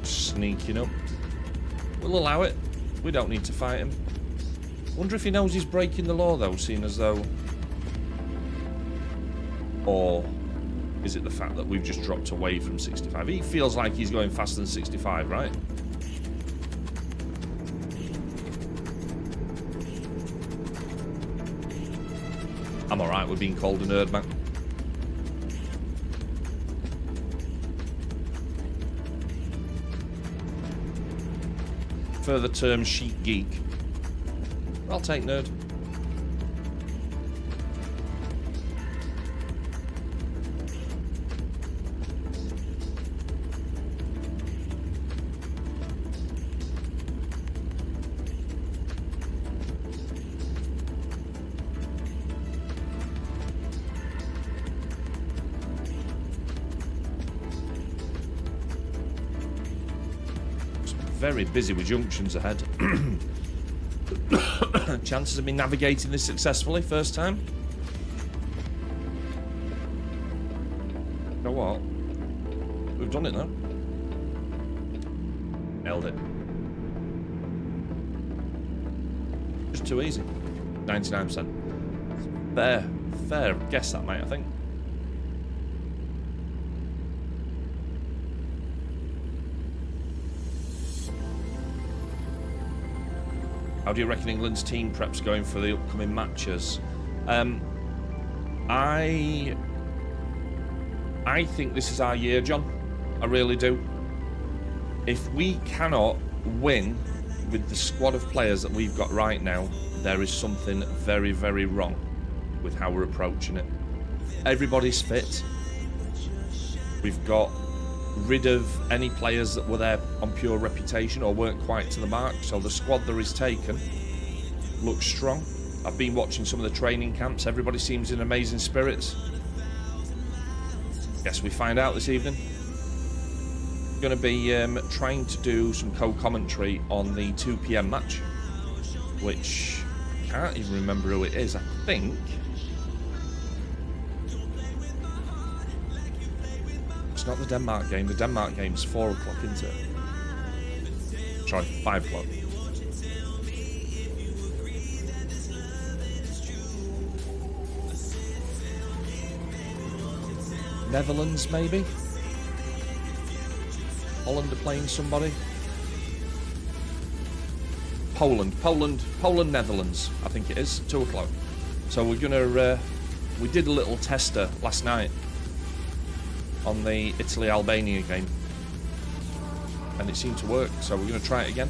S1: Sneaking up. We'll allow it. We don't need to fight him. Wonder if he knows he's breaking the law though, seeing as though... Or is it the fact that we've just dropped away from 65? He feels like he's going faster than 65, right? like we're being called a nerd, man. Further term, sheet geek. I'll take nerd. Very busy with junctions ahead. Chances of me navigating this successfully first time. You know what? We've done it now. Nailed it. Just too easy. 99%. Fair guess that, mate, I think. How do you reckon England's team prep's going for the upcoming matches? I think this is our year, John. I really do. If we cannot win with the squad of players that we've got right now, there is something very, very wrong with how we're approaching it. Everybody's fit. We've got rid of any players that were there on pure reputation or weren't quite to the mark, so the squad that is taken looks strong. I've been watching some of the training camps. Everybody seems in amazing spirits. Guess we find out this evening. Going to be trying to do some co-commentary on the 2 PM match, which I can't even remember who it is. I think it's not the Denmark game. The Denmark game's 4 o'clock, isn't it? Sorry, 5 o'clock. Netherlands, maybe? Holland are playing somebody? Poland, Netherlands, I think it is, 2 o'clock. So we're gonna, we did a little tester last night on the Italy-Albania game, and it seemed to work, so we're going to try it again.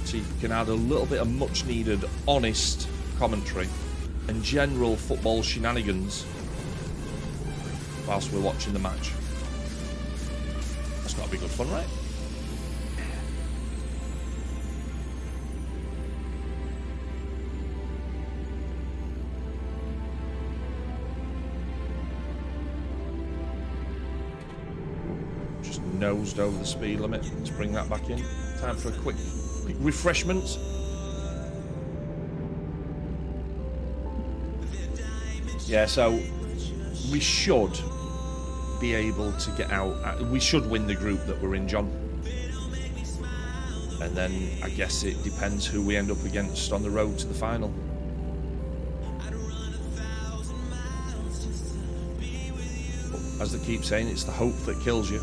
S1: See if we can add a little bit of much-needed, honest commentary and general football shenanigans whilst we're watching the match. That's got to be good fun, right? Nosed over the speed limit. Let's bring that back in. Time for a quick refreshment. Yeah, so we should be able to get out. We should win the group that we're in, John. And then I guess it depends who we end up against on the road to the final. But as they keep saying, it's the hope that kills you.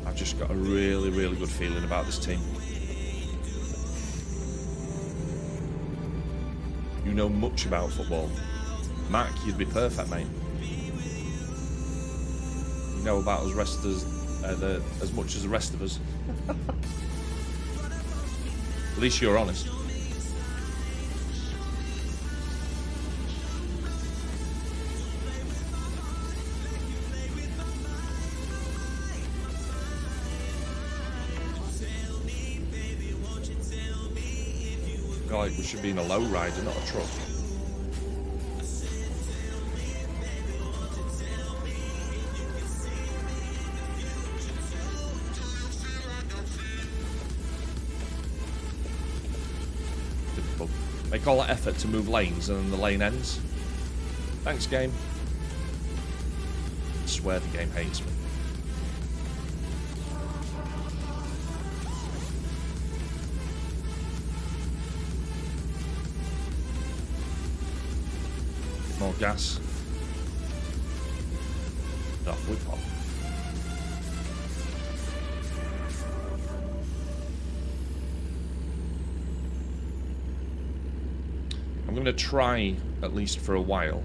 S1: I've just got a really, really good feeling about this team. You know much about football. Mac, you'd be perfect, mate. You know about as much as the rest of us. At least you're honest. Like we should be in a low rider, not a truck. Difficult. Make all that effort to move lanes and then the lane ends. Thanks, game. I swear the game hates me. More gas. Off we pop. I'm going to try, at least for a while,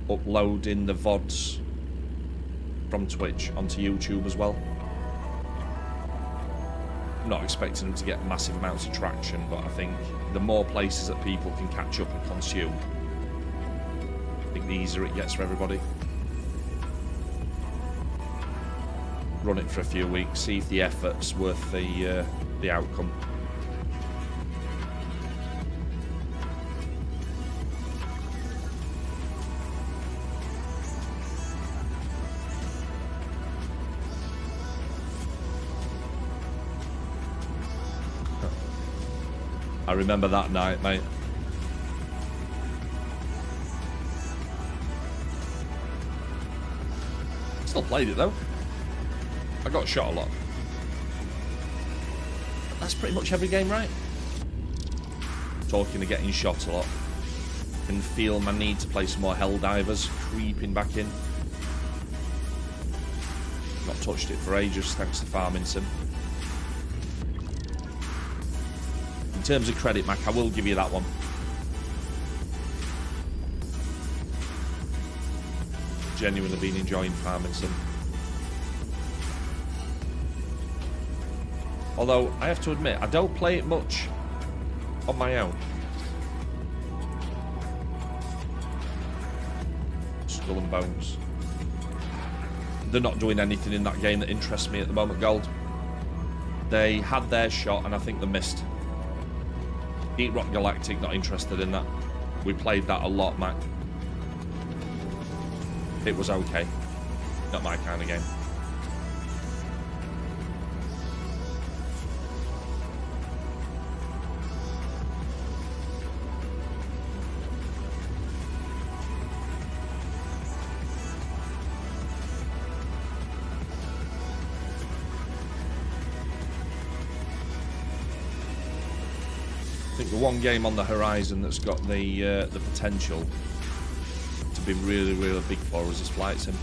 S1: uploading the VODs from Twitch onto YouTube as well. I'm not expecting them to get massive amounts of traction, but I think the more places that people can catch up and consume, I think the easier it gets for everybody. Run it for a few weeks, see if the effort's worth the outcome. I remember that night, mate. Still played it though. I got shot a lot. That's pretty much every game, right? Talking of getting shot a lot. Can feel my need to play some more Helldivers creeping back in. Not touched it for ages, thanks to Farming Sim. In terms of credit, Mac, I will give you that one. Genuinely been enjoying Farming Sim. Although, I have to admit, I don't play it much on my own. Skull and Bones. They're not doing anything in that game that interests me at the moment, Gold. They had their shot, and I think they missed. Heat Rock Galactic, not interested in that. We played that a lot, Mac. It was okay. Not my kind of game. I think the one game on the horizon that's got the potential to be really, really big for us is Flight Sim.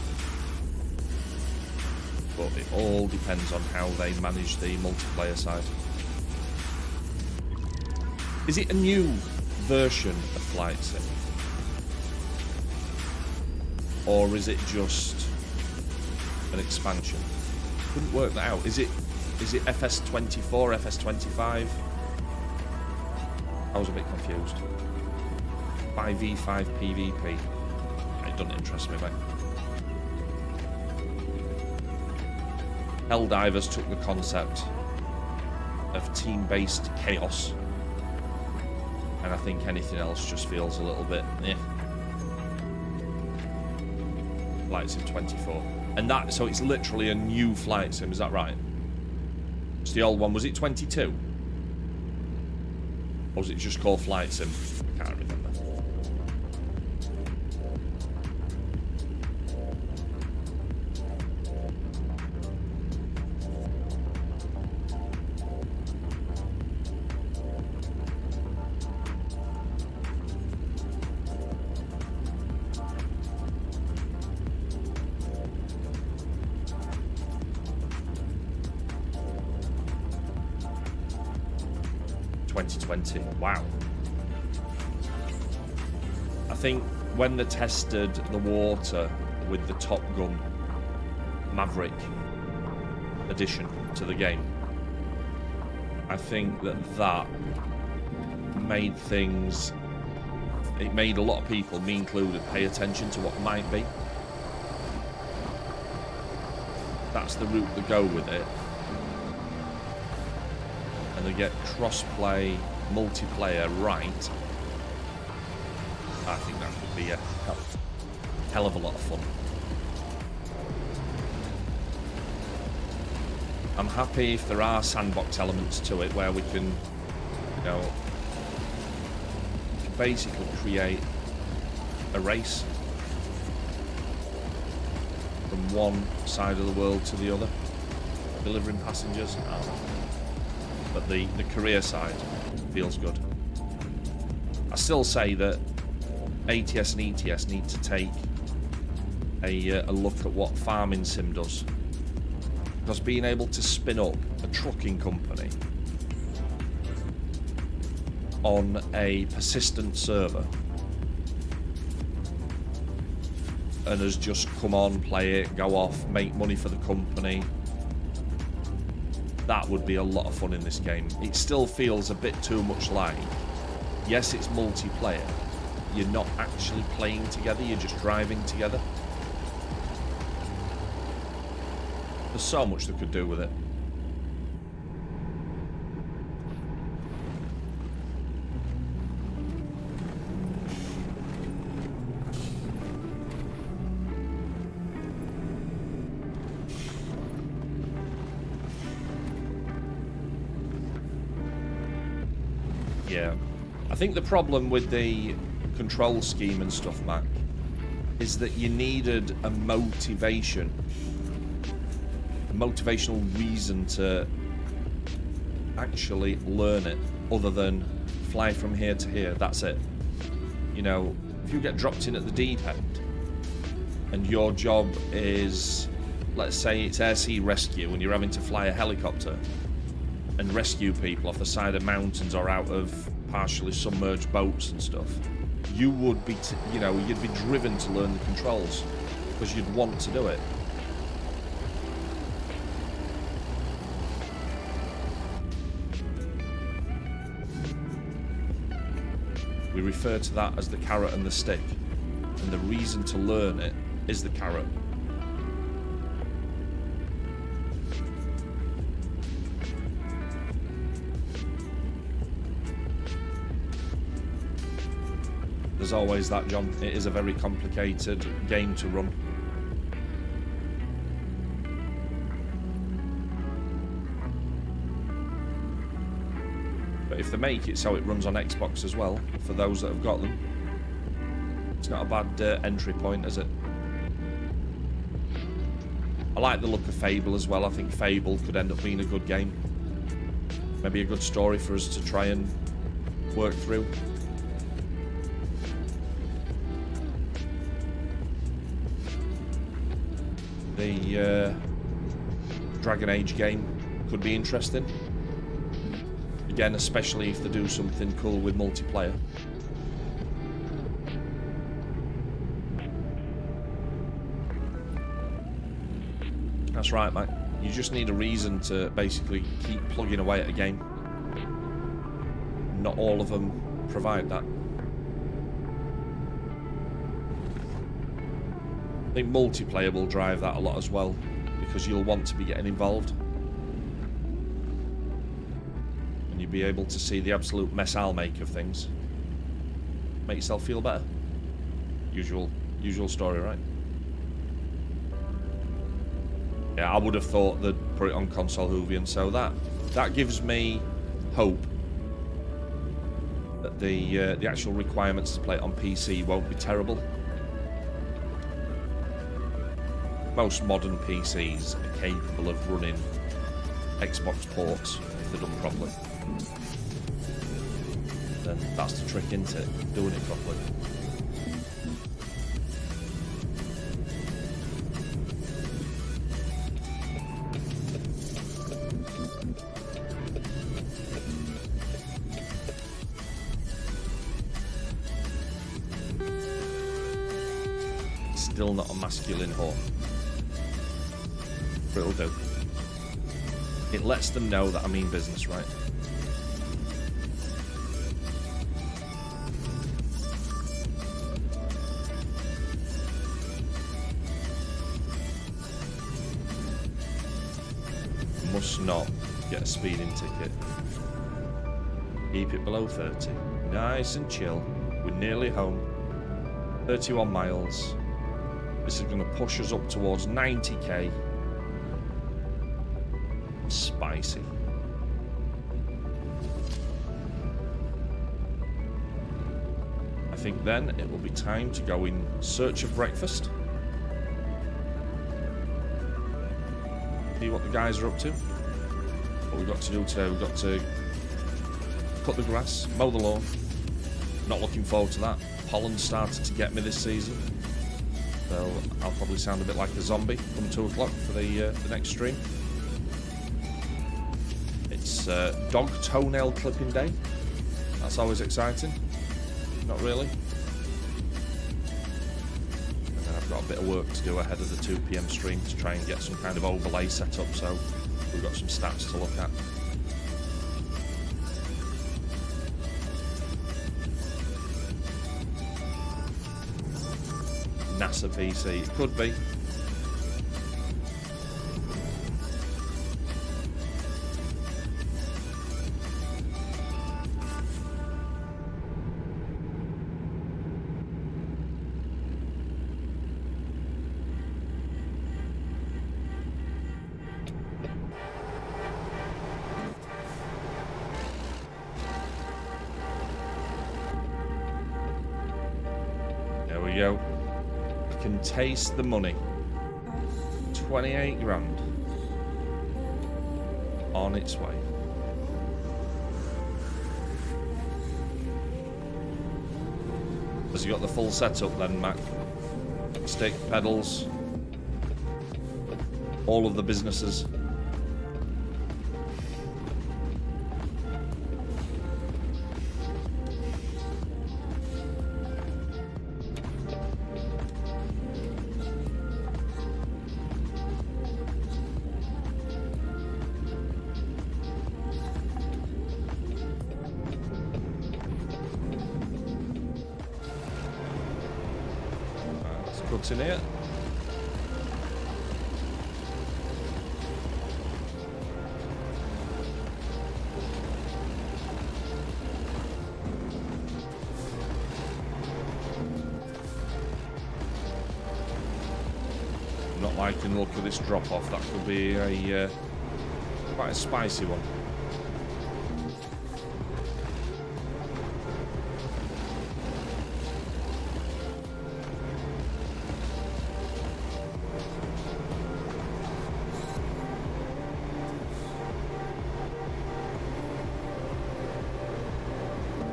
S1: But it all depends on how they manage the multiplayer side. Is it a new version of Flight Sim? Or is it just an expansion? Couldn't work that out. Is it FS24, FS25? I was a bit confused. 5v5 PvP. It doesn't interest me, mate. Helldivers took the concept of team-based chaos, and I think anything else just feels a little bit Flight Sim 24. And that, so it's literally a new Flight Sim, is that right? It's the old one, was it 22? Or was it just called Flight Sim? Can't remember. Wow. I think when they tested the water with the Top Gun Maverick addition to the game, I think that made things, it made a lot of people, me included, pay attention to what might be. That's the route they go with it. And they get cross-play, multiplayer right. I think that would be a hell of a lot of fun. I'm happy if there are sandbox elements to it where we can, you know, basically create a race from one side of the world to the other, delivering passengers. But the career side feels good. I still say that ATS and ETS need to take a look at what Farming Sim does, because being able to spin up a trucking company on a persistent server and has just come on, play it, go off, make money for the company, that would be a lot of fun in this game. It still feels a bit too much like, yes, it's multiplayer. You're not actually playing together, you're just driving together. There's so much they could do with it. Yeah. I think the problem with the control scheme and stuff, Mac, is that you needed a motivational reason to actually learn it, other than fly from here to here, that's it. You know, if you get dropped in at the deep end and your job is, let's say it's air sea rescue and you're having to fly a helicopter and rescue people off the side of mountains or out of partially submerged boats and stuff, you would be, you'd be driven to learn the controls because you'd want to do it. We refer to that as the carrot and the stick, and the reason to learn it is the carrot. There's always that, John. It is a very complicated game to run. But if they make it so it runs on Xbox as well, for those that have got them, it's not a bad entry point, is it? I like the look of Fable as well. I think Fable could end up being a good game. Maybe a good story for us to try and work through. The Dragon Age game could be interesting. Again, especially if they do something cool with multiplayer. That's right, mate. You just need a reason to basically keep plugging away at a game. Not all of them provide that. I think multiplayer will drive that a lot as well, because you'll want to be getting involved. And you'll be able to see the absolute mess I'll make of things. Make yourself feel better. Usual story, right? Yeah, I would have thought they'd put it on console, Hoovian, so that gives me hope that the actual requirements to play it on PC won't be terrible. Most modern PCs are capable of running Xbox ports if they're done properly. Then that's the trick, isn't it? Doing it properly. Still not a masculine horn. But it'll do. It lets them know that I mean business, right? Must not get a speeding ticket. Keep it below 30. Nice and chill. We're nearly home. 31 miles. This is going to push us up towards 90k. Spicy. I think then it will be time to go in search of breakfast. See what the guys are up to. What we've got to do today, we've got to cut the grass, mow the lawn. Not looking forward to that. Pollen started to get me this season. So I'll probably sound a bit like a zombie come 2 o'clock for the next stream. It's dog toenail clipping day. That's always exciting. Not really. And then I've got a bit of work to do ahead of the 2 PM stream to try and get some kind of overlay set up, so we've got some stats to look at. NASA PC, it could be. There we go. I can taste the money. 28 grand. On its way. Has he got the full setup then, Mac? Stick, pedals, all of the businesses. What's in here? I'm not liking the look of this drop off. That could be a quite a spicy one.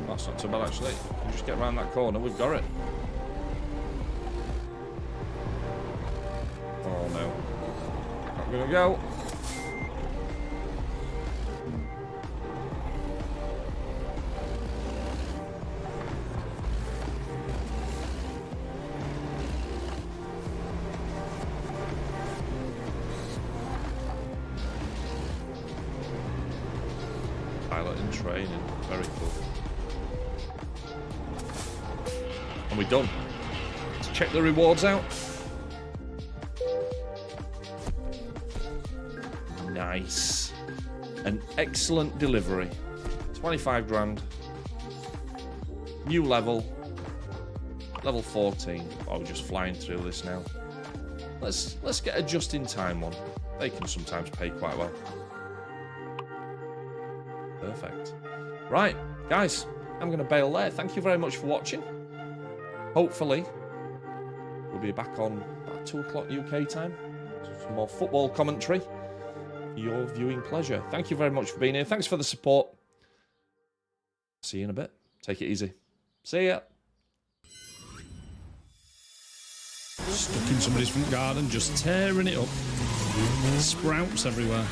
S1: That's not too bad actually. We'll just get around that corner, we've got it. Oh no. Not gonna go. Pilot in training, very cool. And we're done. Let's check the rewards out. Nice. An excellent delivery. 25 grand. New level. Level 14. Oh, we're just flying through this now. Let's get a just-in-time one. They can sometimes pay quite well. Perfect. Right, guys, I'm going to bail there. Thank you very much for watching. Hopefully, we'll be back on about 2 o'clock UK time. Some more football commentary for your viewing pleasure. Thank you very much for being here. Thanks for the support. See you in a bit. Take it easy. See ya.
S4: Stuck in somebody's front garden, just tearing it up. Sprouts everywhere.